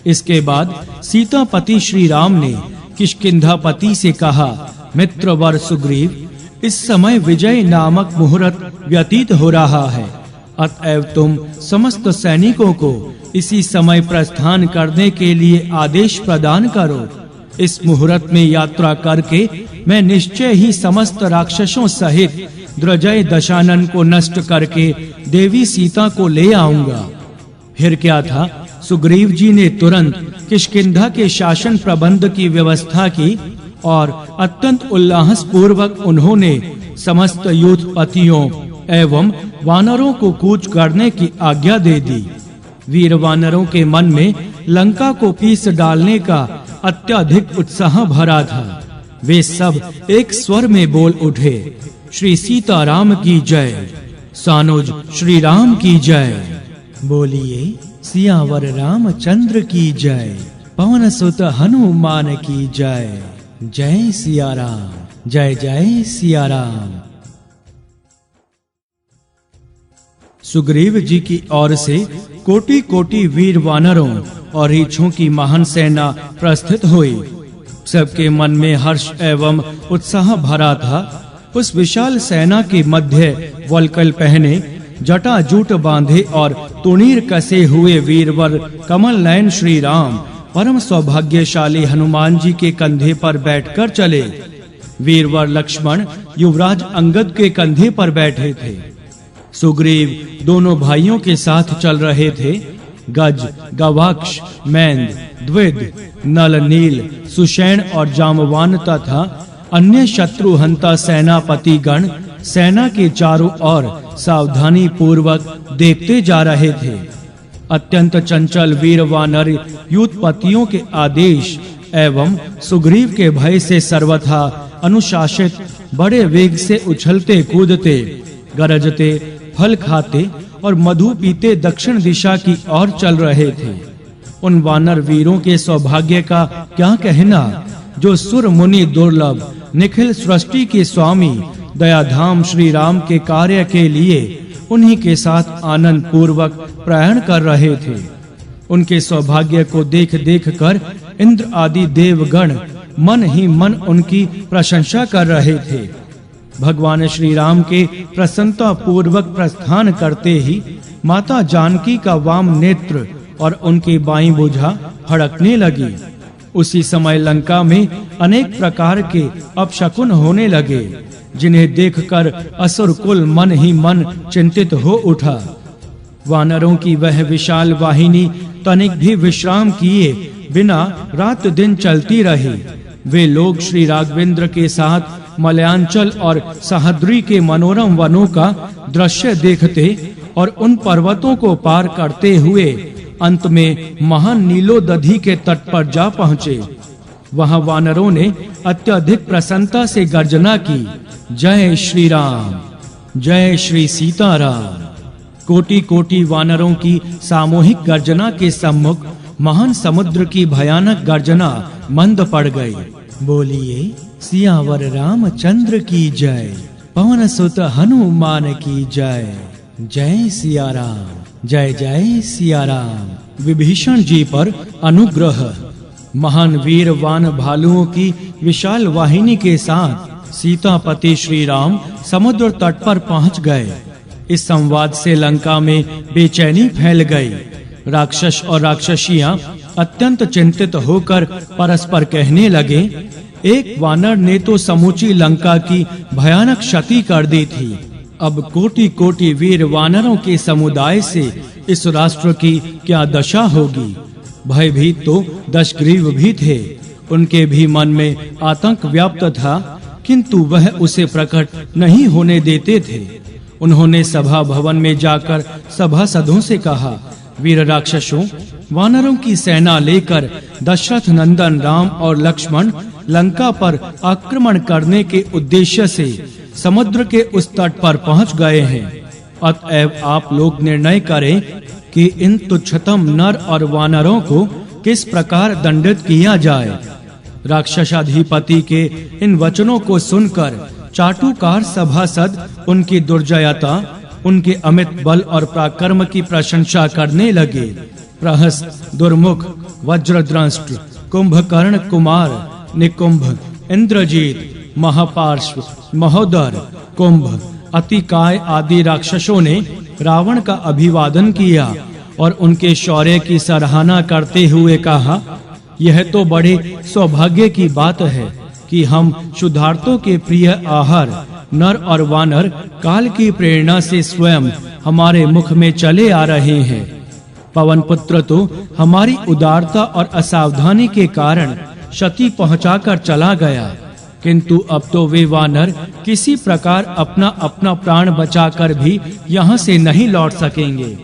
इसके बाद सीतापति श्री राम ने किष्किंधापति से कहा, मित्रवर सुग्रीव, इस समय विजय नामक मुहूर्त व्यतीत हो रहा है। अतएव तुम समस्त सैनिकों को इसी समय प्रस्थान करने के लिए आदेश प्रदान करो। इस मुहूर्त में यात्रा करके मैं निश्चय ही समस्त राक्षसों सहित द्रजय दशानन को नष्ट करके देवी सीता को ले आऊंगा। फिर क्या था, सुग्रीव जी ने तुरंत किष्किंधा के शासन प्रबंध की व्यवस्था की और अत्यंत उल्लास पूर्वक उन्होंने समस्त यूथपतियों एवं वानरों को कूच करने की आज्ञा दे दी। वीर वानरों के मन में लंका को पीस डालने का अत्यधिक उत्साह भरा था। वे सब एक स्वर में बोल उठे, श्री सीताराम की जय, सानुज श्री राम की जय। बोलिए सियावर रामचंद्र की जय, पवन सुत हनुमान की जय। जय सिया राम, जय जय सिया राम। सुग्रीव जी की ओर से कोटि कोटि वीर वानरों और रीछों की महान सेना प्रस्थित हुई। सबके मन में हर्ष एवं उत्साह भरा था। उस विशाल सेना के मध्य वल्कल पहने, जटाजूट बांधे और तुणीर कसे हुए वीरवर कमल नयन श्री राम परम सौभाग्यशाली हनुमान जी के कंधे पर बैठकर चले। वीरवर लक्ष्मण युवराज अंगद के कंधे पर बैठे थे। सुग्रीव दोनों भाइयों के साथ चल रहे थे। गज, गवाक्ष, मैंद, द्विद, नल, नील, सुषैण और जामवान तथा अन्य शत्रु हंता सेनापति गण सेना के चारों ओर सावधानी पूर्वक देखते जा रहे थे। अत्यंत चंचल वीर वानर युद्धपतियों के आदेश एवं सुग्रीव के भय से सर्वथा अनुशासित बड़े वेग से उछलते कूदते गरजते फल खाते और मधु पीते दक्षिण दिशा की ओर चल रहे थे। उन वानर वीरों के सौभाग्य का क्या कहना, जो सुर मुनि दुर्लभ निखिल सृष्टि के स्वामी दयाधाम श्री राम के कार्य के लिए उन्हीं के साथ आनंद पूर्वक प्रयाण कर रहे थे। उनके सौभाग्य को देख देख कर इंद्र आदि देवगण मन ही मन उनकी प्रशंसा कर रहे थे। भगवान श्री राम के प्रसन्नता पूर्वक प्रस्थान करते ही माता जानकी का वाम नेत्र और उनकी बाईं भुजा फड़कने लगी। उसी समय लंका में अनेक प्रकार के अपशकुन होने लगे, जिन्हें देखकर असुर कुल मन ही मन चिंतित हो उठा। वानरों की वह विशाल वाहिनी तनिक भी विश्राम किए बिना रात दिन चलती रही। वे लोग श्री राघवेंद्र के साथ मलयांचल और सह्याद्री के मनोरम वनों का दृश्य देखते और उन पर्वतों को पार करते हुए अंत में महान नीलोदधि के तट पर जा पहुँचे। वहां वानरों ने अत्यधिक प्रसन्नता से गर्जना की, जय श्री राम, जय श्री सीताराम। कोटि कोटि वानरों की सामूहिक गर्जना के सम्मुख महान समुद्र की भयानक गर्जना मंद पड़ गई। बोलिए सियावर रामचंद्र की जय, पवन सुत हनुमान की जय। जय सिया राम, जय जय सिया राम। विभीषण जी पर अनुग्रह। महान वीर वान भालुओं की विशाल वाहिनी के साथ सीतापति श्री राम समुद्र तट पर पहुंच गए। इस संवाद से लंका में बेचैनी फैल गई। राक्षस और राक्षसियां अत्यंत चिंतित होकर परस्पर कहने लगे, एक वानर ने तो समूची लंका की भयानक क्षति कर दी थी। अब कोटि कोटि वीर वानरों के समुदाय से इस राष्ट्र की क्या दशा होगी। भयभीत तो दशग्रीव भी थे, उनके भी मन में आतंक व्याप्त था, किंतु वह उसे प्रकट नहीं होने देते थे। उन्होंने सभा भवन में जाकर सभासदों से कहा, वीर राक्षसों, वानरों की सेना लेकर दशरथ नंदन राम और लक्ष्मण लंका पर आक्रमण करने के उद्देश्य से समुद्र के उस तट पर पहुंच गए हैं। अतएव आप लोग निर्णय करें कि इन तुच्छतम नर और वानरों को किस प्रकार दंडित किया जाए। राक्षसाधिपति के इन वचनों को सुनकर चाटुकार सभासद उनकी दुर्जयता, उनके अमित बल और पराक्रम की प्रशंसा करने लगे। प्रहस्त, दुर्मुख, वज्रद्रष्ट, कुंभकर्ण कुमार, निकुंभ, इंद्रजीत, महापार्श्व, महोदर, कुंभ, अतिकाय आदि राक्षसों ने रावण का अभिवादन किया और उनके शौर्य की सराहना करते हुए कहा, यह तो बड़े सौभाग्य की बात है कि हम शुद्धार्थों के प्रिय आहार नर और वानर काल की प्रेरणा से स्वयं हमारे मुख में चले आ रहे हैं। पवन पुत्र तो हमारी उदारता और असावधानी के कारण क्षति पहुंचाकर चला गया, किंतु अब तो वे वानर किसी प्रकार अपना अपना प्राण बचाकर भी यहाँ से नहीं लौट सकेंगे।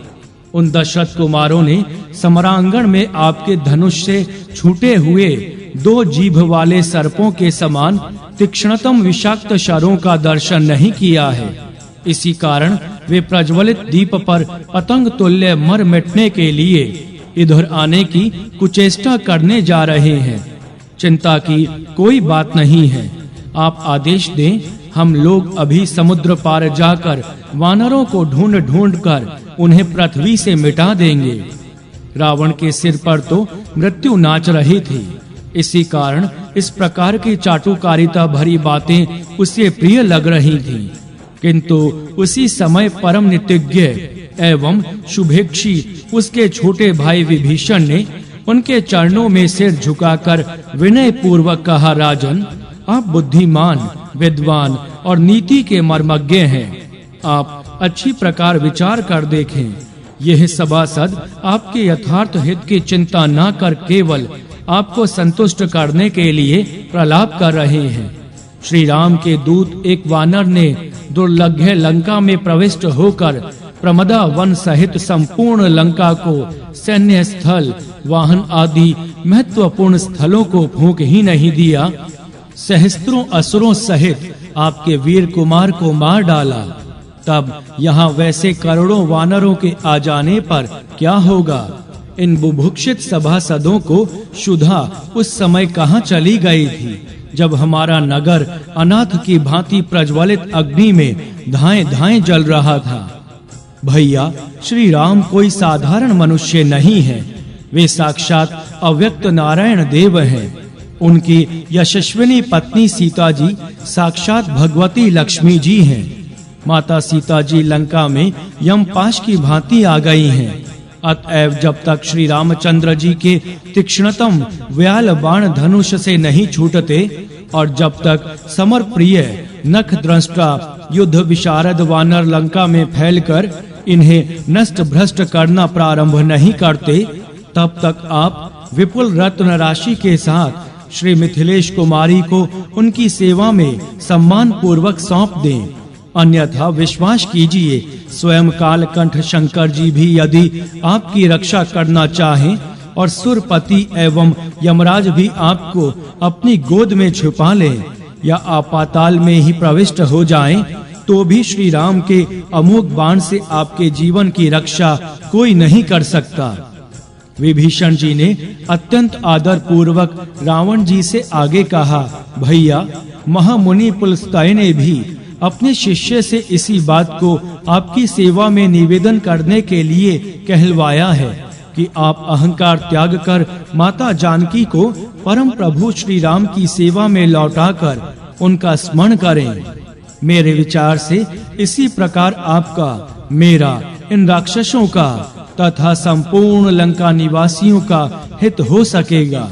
उन दशरथ कुमारों ने समरांगण में आपके धनुष से छूटे हुए 2 जीभ वाले सर्पों के समान तीक्ष्णतम विषाक्त शरों का दर्शन नहीं किया है। इसी कारण वे प्रज्वलित दीप पर पतंग तुल्य मर मिटने के लिए इधर आने की कुचेष्टा करने जा रहे हैं। चिंता की कोई बात नहीं है, आप आदेश दें, हम लोग अभी समुद्र पार जाकर वानरों को ढूंढ ढूंढ कर उन्हें पृथ्वी से मिटा देंगे। रावण के सिर पर तो मृत्यु नाच रही थी, इसी कारण इस प्रकार की चाटुकारिता भरी बातें उसे प्रिय लग रही थीं। किंतु उसी समय परम नीतिज्ञ एवं शुभेक्षी उसके छोटे भाई विभीषण ने उनके चरणों में सिर झुकाकर विनय पूर्वक कहा, राजन, आप बुद्धिमान, विद्वान और नीति के मर्मज्ञ हैं। आप अच्छी प्रकार विचार कर देखें। यह सभासद आपके यथार्थ हित की चिंता न कर केवल आपको संतुष्ट करने के लिए प्रलाप कर रहे हैं। श्री राम के दूत एक वानर ने दुर्लभ लंका में प्रविष्ट होकर प्रमदा वन सहित संपूर्ण लंका को सैन्य स्थल, वाहन आदि महत्वपूर्ण स्थलों को फूंक ही नहीं दिया, सहस्त्रों असुरों सहित आपके वीर कुमार को मार डाला, तब यहाँ वैसे करोड़ों वानरों के आ जाने पर क्या होगा? इन बुभुक्षित सभासदों को क्षुधा उस समय कहाँ चली गई थी, जब हमारा नगर अनाथ की भांति प्रज्वलित अग्नि में धाएं-धाएं जल रहा था। भैया, श्री राम कोई साधारण मनुष्य नहीं है, वे साक्षात अव्यक्त नारायण देव हैं। उनकी यशस्विनी पत्नी सीता जी साक्षात भगवती लक्ष्मी जी हैं। माता सीता जी लंका में यमपाश की भांति आ गई हैं। अतएव जब तक श्री रामचंद्र जी के तीक्ष्णतम व्याल बाण धनुष से नहीं छूटते और जब तक समर प्रिय नख द्रष्टा युद्ध विशारद वानर लंका में फैलकर इन्हें नष्ट भ्रष्ट करना प्रारंभ नहीं करते, तब तक आप विपुल रत्न राशि के साथ श्री मिथिलेश कुमारी को उनकी सेवा में सम्मान पूर्वक सौंप दें। अन्यथा विश्वास कीजिए, स्वयं कालकंठ शंकर जी भी यदि आपकी रक्षा करना चाहें और सुरपति एवं यमराज भी आपको अपनी गोद में छुपा लें या आपाताल में ही प्रविष्ट हो जाएं, तो भी श्री राम के अमोघ बाण से आपके जीवन की रक्षा कोई नहीं कर सकता। विभीषण जी ने अत्यंत आदर पूर्वक रावण जी से आगे कहा, भैया, महामुनि पुलस्त्य ने भी अपने शिष्य से इसी बात को आपकी सेवा में निवेदन करने के लिए कहलवाया है कि आप अहंकार त्याग कर माता जानकी को परम प्रभु श्री राम की सेवा में लौटाकर उनका स्मरण करें। मेरे विचार से इसी प्रकार आपका, मेरा, इन राक्षसों का तथा संपूर्ण लंका निवासियों का हित हो सकेगा।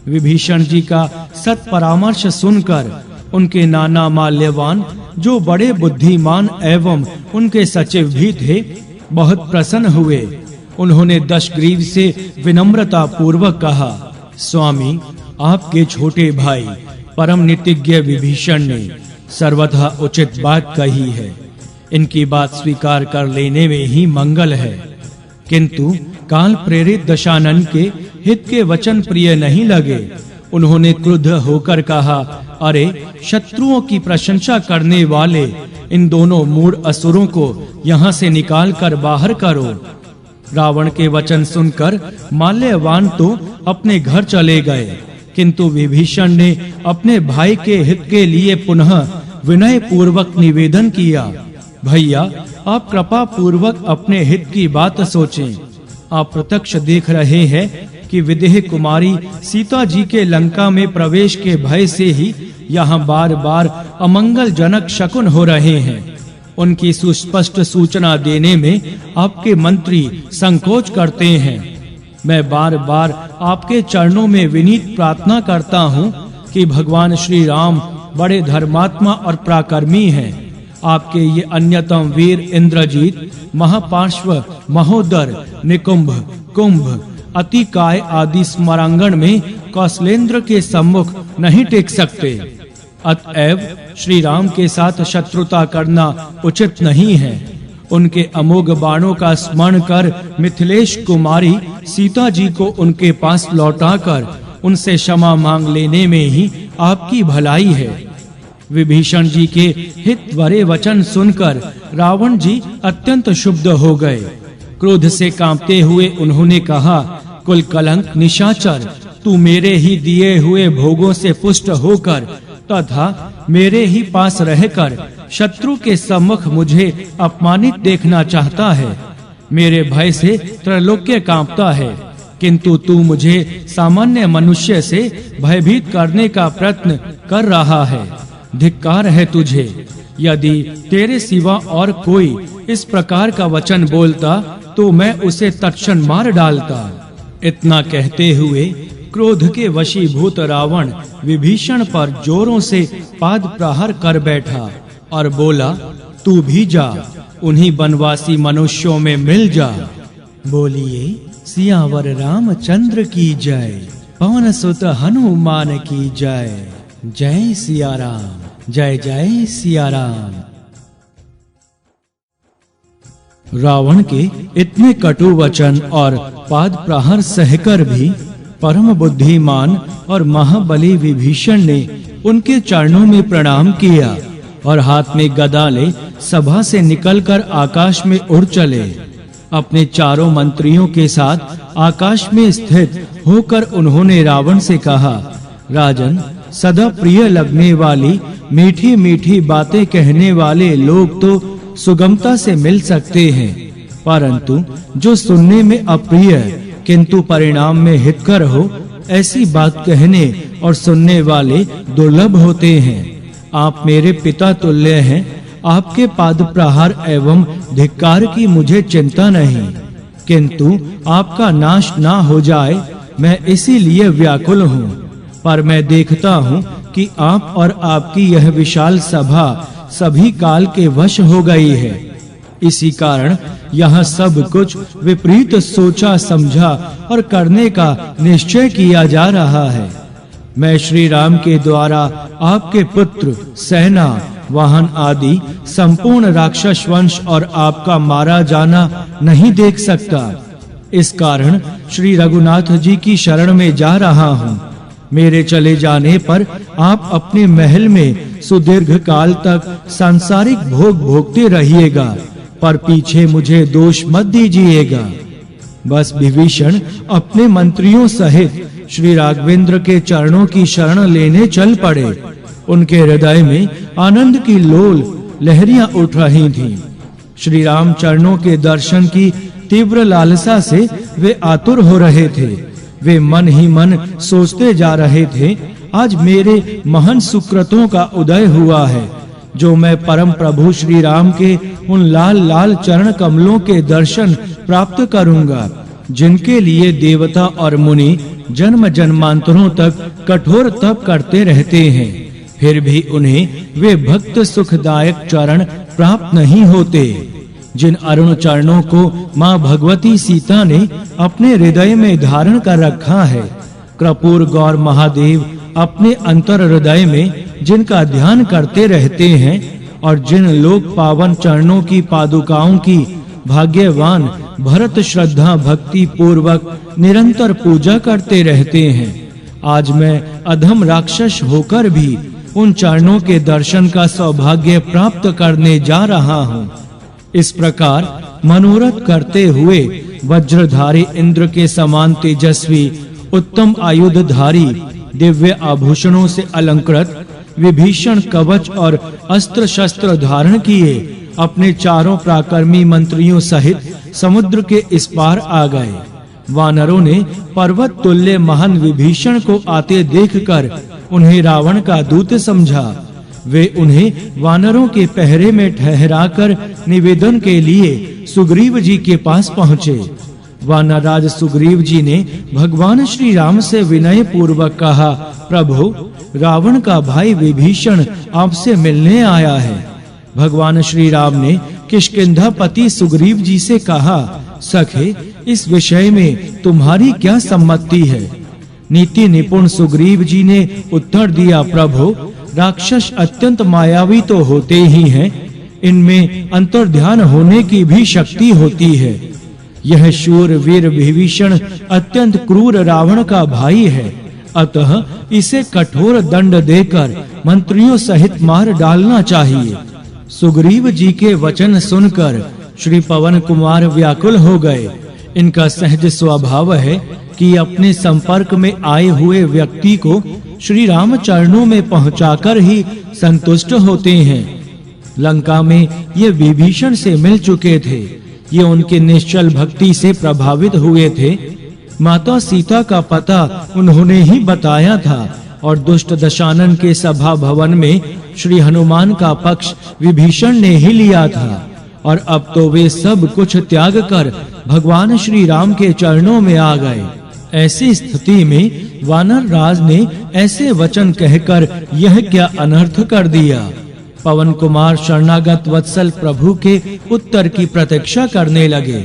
विभीषण जी का सत परामर्श सुनकर उनके नाना माल्यवान, जो बड़े बुद्धिमान एवं उनके सचिव भी थे, बहुत प्रसन्न हुए। उन्होंने दशग्रीव से विनम्रता पूर्वक कहा, स्वामी, आपके छोटे भाई परम नीतिज्ञ विभीषण ने सर्वथा उचित बात कही है। इनकी बात स्वीकार कर लेने में ही मंगल है, किंतु काल प्रेरित दशानन के हित के वचन प्रिय नहीं लगे। उन्होंने क्रुद्ध होकर कहा, अरे शत्रुओं की प्रशंसा करने वाले इन दोनों मूढ़ असुरों को यहाँ से निकाल कर बाहर करो। रावण के वचन सुनकर माल्यवान तो अपने घर चले गए, किंतु विभीषण ने अपने भाई के हित के लिए पुनः विनय पूर्वक निवेदन किया, भैया, आप कृपा पूर्वक अपने हित की बात सोचें। आप प्रत्यक्ष देख रहे हैं कि विदेह कुमारी सीता जी के लंका में प्रवेश के भय से ही यहाँ बार-बार अमंगलजनक शकुन हो रहे हैं। उनकी सुस्पष्ट सूचना देने में आपके मंत्री संकोच करते हैं। मैं बार-बार आपके चरणों में विनीत प्रार्थना करता हूँ कि भगवान श्री राम बड़े धर्मात्मा और पराक्रमी हैं। आपके ये अन्यतम वीर इंद्रजीत, महापार्श्व, महोदर, निकुंभ, कुंभ, अतिकाय आदि स्मरांगण में कौशलेंद्र के सम्मुख नहीं टेक सकते। अतएव श्री राम के साथ शत्रुता करना उचित नहीं है। उनके अमोघ बाणों का स्मरण कर मिथिलेश कुमारी सीता जी को उनके पास लौटाकर उनसे क्षमा मांग लेने में ही आपकी भलाई है। विभीषण जी के हित भरे वचन सुनकर रावण जी अत्यंत क्षुब्ध हो गए। क्रोध से कांपते हुए उन्होंने कहा, कुल कलंक निशाचर, तू मेरे ही दिए हुए भोगों से पुष्ट होकर तथा मेरे ही पास रहकर शत्रु के सम्मुख मुझे अपमानित देखना चाहता है। मेरे भय से त्रैलोक्य कांपता है, किंतु तू मुझे सामान्य मनुष्य से भयभीत करने का प्रयत्न कर रहा है। धिक्कार है तुझे। यदि तेरे सिवा और कोई इस प्रकार का वचन बोलता तो मैं उसे तत्क्षण मार डालता। इतना कहते हुए क्रोध के वशीभूत रावण विभीषण पर जोरों से पाद प्रहार कर बैठा और बोला, तू भी जा, उन्हीं बनवासी मनुष्यों में मिल जा। बोलिए सियावर रामचंद्र की जय, पवन सुत हनुमान की जय। जय सिया राम, जय जय सिया राम। रावण के इतने कटु वचन और पाद प्रहार सहकर भी परम बुद्धिमान और महाबली विभीषण ने उनके चरणों में प्रणाम किया और हाथ में गदा ले सभा से निकलकर आकाश में उड़ चले। अपने चारों मंत्रियों के साथ आकाश में स्थित होकर उन्होंने रावण से कहा, राजन, सदा प्रिय लगने वाली मीठी मीठी बातें कहने वाले लोग तो सुगमता से मिल सकते हैं, परंतु जो सुनने में अप्रिय किंतु परिणाम में हितकर हो, ऐसी बात कहने और सुनने वाले दुर्लभ होते हैं। आप मेरे पिता तुल्य हैं, आपके पाद प्रहार एवं धिक्कार की मुझे चिंता नहीं, किंतु आपका नाश ना हो जाए मैं इसीलिए व्याकुल हूँ। पर मैं देखता हूँ कि आप और आपकी यह विशाल सभा सभी काल के वश हो गई है। इसी कारण यहाँ सब कुछ विपरीत सोचा समझा और करने का निश्चय किया जा रहा है। मैं श्री राम के द्वारा आपके पुत्र, सेना, वाहन आदि संपूर्ण राक्षस वंश और आपका मारा जाना नहीं देख सकता। इस कारण श्री रघुनाथ जी की शरण में जा रहा हूँ। मेरे चले जाने पर आप अपने महल में सुदीर्घ काल तक सांसारिक भोग भोगते रहिएगा, पर पीछे मुझे दोष मत दीजिएगा। बस विभीषण अपने मंत्रियों सहित श्री राघवेंद्र के चरणों की शरण लेने चल पड़े। उनके हृदय में आनंद की लोल लहरियां उठ रही थीं। श्री राम चरणों के दर्शन की तीव्र लालसा से वे आतुर हो रहे थे। वे मन ही मन सोचते जा रहे थे, आज मेरे महान सुकृतों का उदय हुआ है, जो मैं परम प्रभु श्री राम के उन लाल लाल चरण कमलों के दर्शन प्राप्त करूंगा, जिनके लिए देवता और मुनि जन्म जन्मांतरों तक कठोर तप करते रहते हैं, फिर भी उन्हें वे भक्त सुखदायक चरण प्राप्त नहीं होते। जिन अरुण चरणों को माँ भगवती सीता ने अपने हृदय में धारण कर रखा है, कर्पूर गौर महादेव अपने अंतर हृदय में जिनका ध्यान करते रहते हैं और जिन लोक पावन चरणों की पादुकाओं की भाग्यवान भरत श्रद्धा भक्ति पूर्वक निरंतर पूजा करते रहते हैं, आज मैं अधम राक्षस होकर भी उन चरणों के दर्शन का सौभाग्य प्राप्त करने जा रहा हूँ। इस प्रकार मनोरथ करते हुए वज्रधारी इंद्र के समान तेजस्वी उत्तम आयुधधारी दिव्य आभूषणों से अलंकृत विभीषण कवच और अस्त्र शस्त्र धारण किए अपने चारों पराक्रमी मंत्रियों सहित समुद्र के इस पार आ गए। वानरों ने पर्वत तुल्य महान विभीषण को आते देखकर उन्हें रावण का दूत समझा। वे उन्हें वानरों के पहरे में ठहराकर निवेदन के लिए सुग्रीव जी के पास पहुँचे। वानरराज सुग्रीव जी ने भगवान श्री राम से विनय पूर्वक कहा, प्रभु, रावण का भाई विभीषण आपसे मिलने आया है। भगवान श्री राम ने किष्किंधापति सुग्रीव जी से कहा, सखे, इस विषय में तुम्हारी क्या सम्मति है? नीति निपुण सुग्रीव जी ने उत्तर दिया, प्रभु, राक्षस अत्यंत मायावी तो होते ही हैं, इनमें अंतर्ध्यान होने की भी शक्ति होती है। यह शूर वीर विभीषण अत्यंत क्रूर रावण का भाई है, अतः इसे कठोर दंड देकर मंत्रियों सहित मार डालना चाहिए। सुग्रीव जी के वचन सुनकर श्री पवन कुमार व्याकुल हो गए। इनका सहज स्वभाव है कि अपने संपर्क में आए हुए व्यक्ति को श्री राम चरणों में पहुंचाकर ही संतुष्ट होते हैं। लंका में ये विभीषण से मिल चुके थे। ये उनके निश्चल भक्ति से प्रभावित हुए थे। माता सीता का पता उन्होंने ही बताया था और दुष्ट दशानन के सभा भवन में श्री हनुमान का पक्ष विभीषण ने ही लिया था और अब तो वे सब कुछ त्याग कर भगवान श्री राम के चरणों में आ गए। ऐसी स्थिति में वानर राज ने ऐसे वचन कहकर यह क्या अनर्थ कर दिया। पवन कुमार शरणागत वत्सल प्रभु के उत्तर की प्रतीक्षा करने लगे।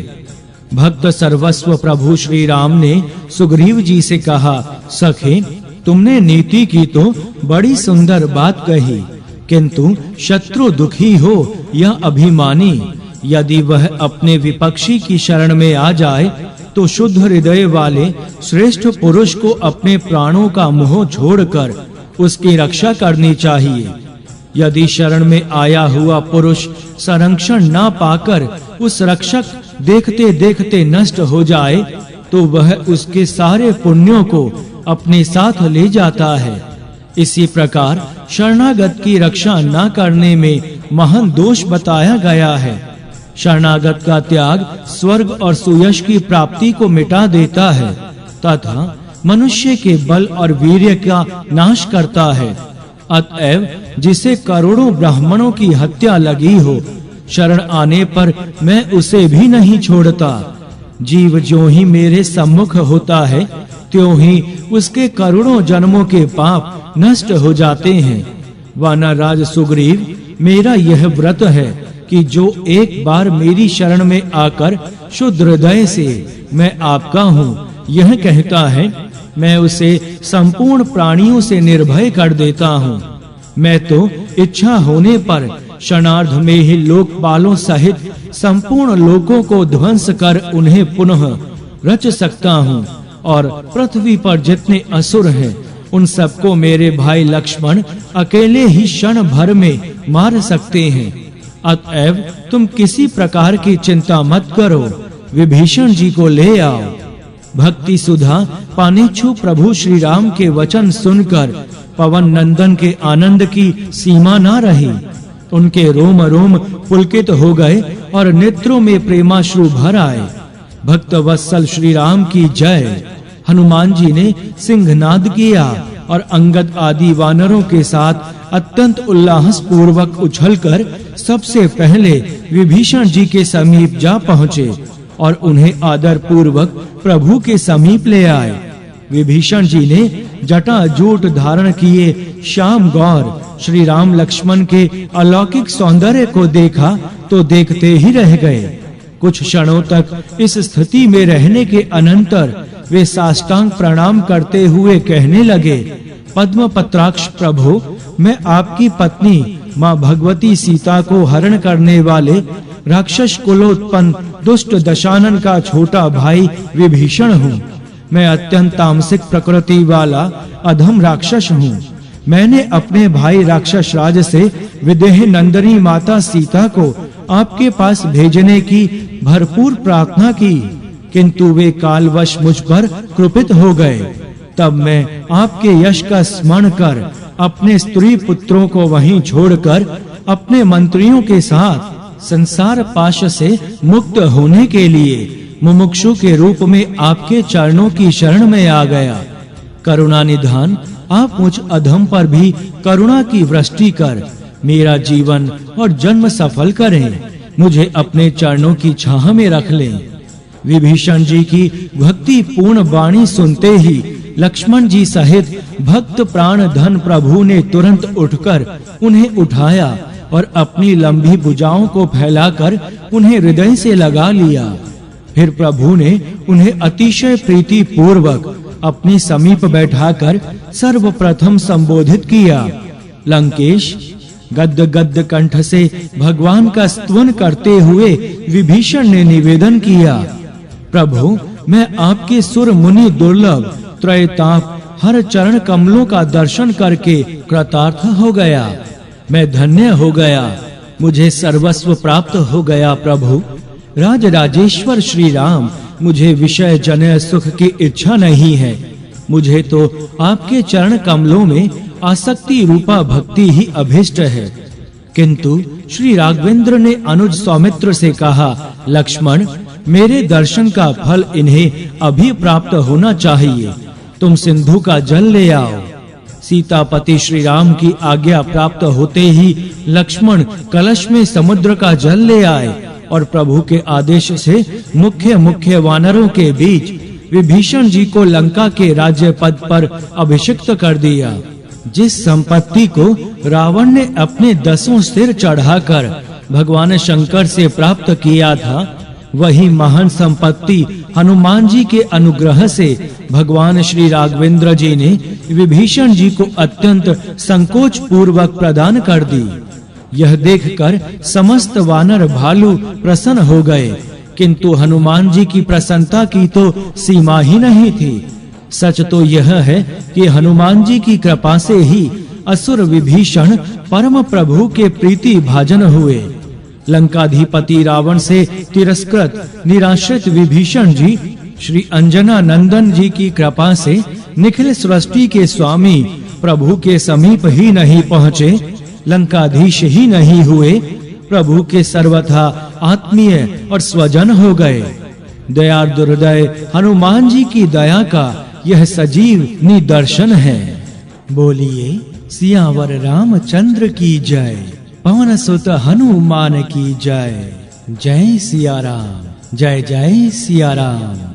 भक्त सर्वस्व प्रभु श्री राम ने सुग्रीव जी से कहा, सखे, तुमने नीति की तो बड़ी सुंदर बात कही, किंतु शत्रु दुखी हो या अभिमानी, यदि वह अपने विपक्षी की शरण में आ जाए तो शुद्ध हृदय वाले श्रेष्ठ पुरुष को अपने प्राणों का मोह छोड़कर उसकी रक्षा करनी चाहिए। यदि शरण में आया हुआ पुरुष संरक्षण ना पाकर उस रक्षक देखते देखते नष्ट हो जाए तो वह उसके सारे पुण्यों को अपने साथ ले जाता है। इसी प्रकार शरणागत की रक्षा न करने में महान दोष बताया गया है। शरणागत का त्याग स्वर्ग और सुयश की प्राप्ति को मिटा देता है तथा मनुष्य के बल और वीर्य का नाश करता है। अतएव जिसे करोड़ों ब्राह्मणों की हत्या लगी हो, शरण आने पर मैं उसे भी नहीं छोड़ता। जीव ज्यों ही मेरे सम्मुख होता है त्यों ही उसके करोड़ों जन्मों के पाप नष्ट हो जाते हैं। वानरराज सुग्रीव, मेरा यह व्रत है कि जो एक बार मेरी शरण में आकर शुद्ध हृदय से मैं आपका हूँ यह कहता है, मैं उसे संपूर्ण प्राणियों से निर्भय कर देता हूँ। मैं तो इच्छा होने पर क्षणार्ध में ही लोकपालों सहित संपूर्ण लोकों को ध्वंस कर उन्हें पुनः रच सकता हूँ और पृथ्वी पर जितने असुर हैं उन सबको मेरे भाई लक्ष्मण अकेले ही क्षण भर में मार सकते हैं। अतएव तुम किसी प्रकार की चिंता मत करो, विभीषण जी को ले आओ। भक्ति सुधा पानेच्छु प्रभु श्री राम के वचन सुनकर पवन नंदन के आनंद की सीमा न रही। उनके रोम रोम पुलकित हो गए और नेत्रों में प्रेमाश्रु भर आए। भक्त वत्सल श्री राम की जय। हनुमान जी ने सिंहनाद किया और अंगद आदि वानरों के साथ अत्यंत उल्लास पूर्वक उछलकर सबसे पहले विभीषण जी के समीप जा पहुँचे और उन्हें आदर पूर्वक प्रभु के समीप ले आए। विभीषण जी ने जटाजूट धारण किए श्याम गौर श्री राम लक्ष्मण के अलौकिक सौंदर्य को देखा तो देखते ही रह गए। कुछ क्षणों तक इस स्थिति में रहने के अनंतर वे साष्टांग प्रणाम करते हुए कहने लगे, पद्म पत्राक्ष प्रभु, मैं आपकी पत्नी माँ भगवती सीता को हरण करने वाले राक्षस कुलोत्पन्न दुष्ट दशानन का छोटा भाई विभीषण हूँ। मैं अत्यंत तामसिक प्रकृति वाला अधम राक्षस हूँ। मैंने अपने भाई राक्षस राज से विदेह नंदनी माता सीता को आपके पास भेजने की भरपूर प्रार्थना की, किंतु वे कालवश मुझ पर कृपित हो गए। तब मैं आपके यश का स्मरण कर अपने स्त्री पुत्रों को वहीं छोड़कर अपने मंत्रियों के साथ संसार पाश से मुक्त होने के लिए मुमुक्षु के रूप में आपके चरणों की शरण में आ गया। करुणा निधान, आप मुझ अधम पर भी करुणा की वृष्टि कर मेरा जीवन और जन्म सफल करें। मुझे अपने चरणों की छाह में रख लें। विभीषण जी की भक्ति पूर्ण वाणी सुनते ही लक्ष्मण जी सहित भक्त प्राण धन प्रभु ने तुरंत उठकर उन्हें उठाया और अपनी लंबी भुजाओं को फैलाकर उन्हें हृदय से लगा लिया। फिर प्रभु ने उन्हें अतिशय प्रीति पूर्वक अपने समीप बैठाकर सर्वप्रथम संबोधित किया। लंकेश, गद्द गद्द कंठ से भगवान का स्तवन करते हुए विभीषण ने निवेदन किया, प्रभु, मैं आपके सुर मुनि दुर्लभ त्रयताप हर चरण कमलों का दर्शन करके कृतार्थ हो गया। मैं धन्य हो गया, मुझे सर्वस्व प्राप्त हो गया। प्रभु, राज राजेश्वर श्री राम, मुझे विषय जन सुख की इच्छा नहीं है। मुझे तो आपके चरण कमलों में आसक्ति रूपा भक्ति ही अभिष्ट है। किंतु श्री राघवेंद्र ने अनुज सौमित्र से कहा, लक्ष्मण, मेरे दर्शन का फल इन्हें अभी प्राप्त होना चाहिए। तुम सिंधु का जल ले आओ। सीतापति श्री राम की आज्ञा प्राप्त होते ही लक्ष्मण कलश में समुद्र का जल ले आए और प्रभु के आदेश से मुख्य मुख्य वानरों के बीच विभीषण जी को लंका के राज्य पद पर अभिषिक्त कर दिया। जिस संपत्ति को रावण ने अपने 10 सिर चढ़ाकर भगवान शंकर से प्राप्त किया था, वही महान संपत्ति हनुमान जी के अनुग्रह से भगवान श्री राघवेंद्र जी ने विभीषण जी को अत्यंत संकोच पूर्वक प्रदान कर दी। यह देखकर समस्त वानर भालू प्रसन्न हो गए, किंतु हनुमान जी की प्रसन्नता की तो सीमा ही नहीं थी। सच तो यह है कि हनुमान जी की कृपा से ही असुर विभीषण परम प्रभु के प्रीति भाजन हुए। लंकाधिपति रावण से तिरस्कृत निराश्रित विभीषण जी श्री अंजना नंदन जी की कृपा से निखिल सृष्टि के स्वामी प्रभु के समीप ही नहीं पहुँचे, लंकाधीश ही नहीं हुए, प्रभु के सर्वथा आत्मीय और स्वजन हो गए। दयार्द हृदय हनुमान जी की दया का यह सजीव निदर्शन है। बोलिए सियावर रामचंद्र की जय, पवन सुत हनुमान की जय। जय सिया राम, जय जय सिया राम।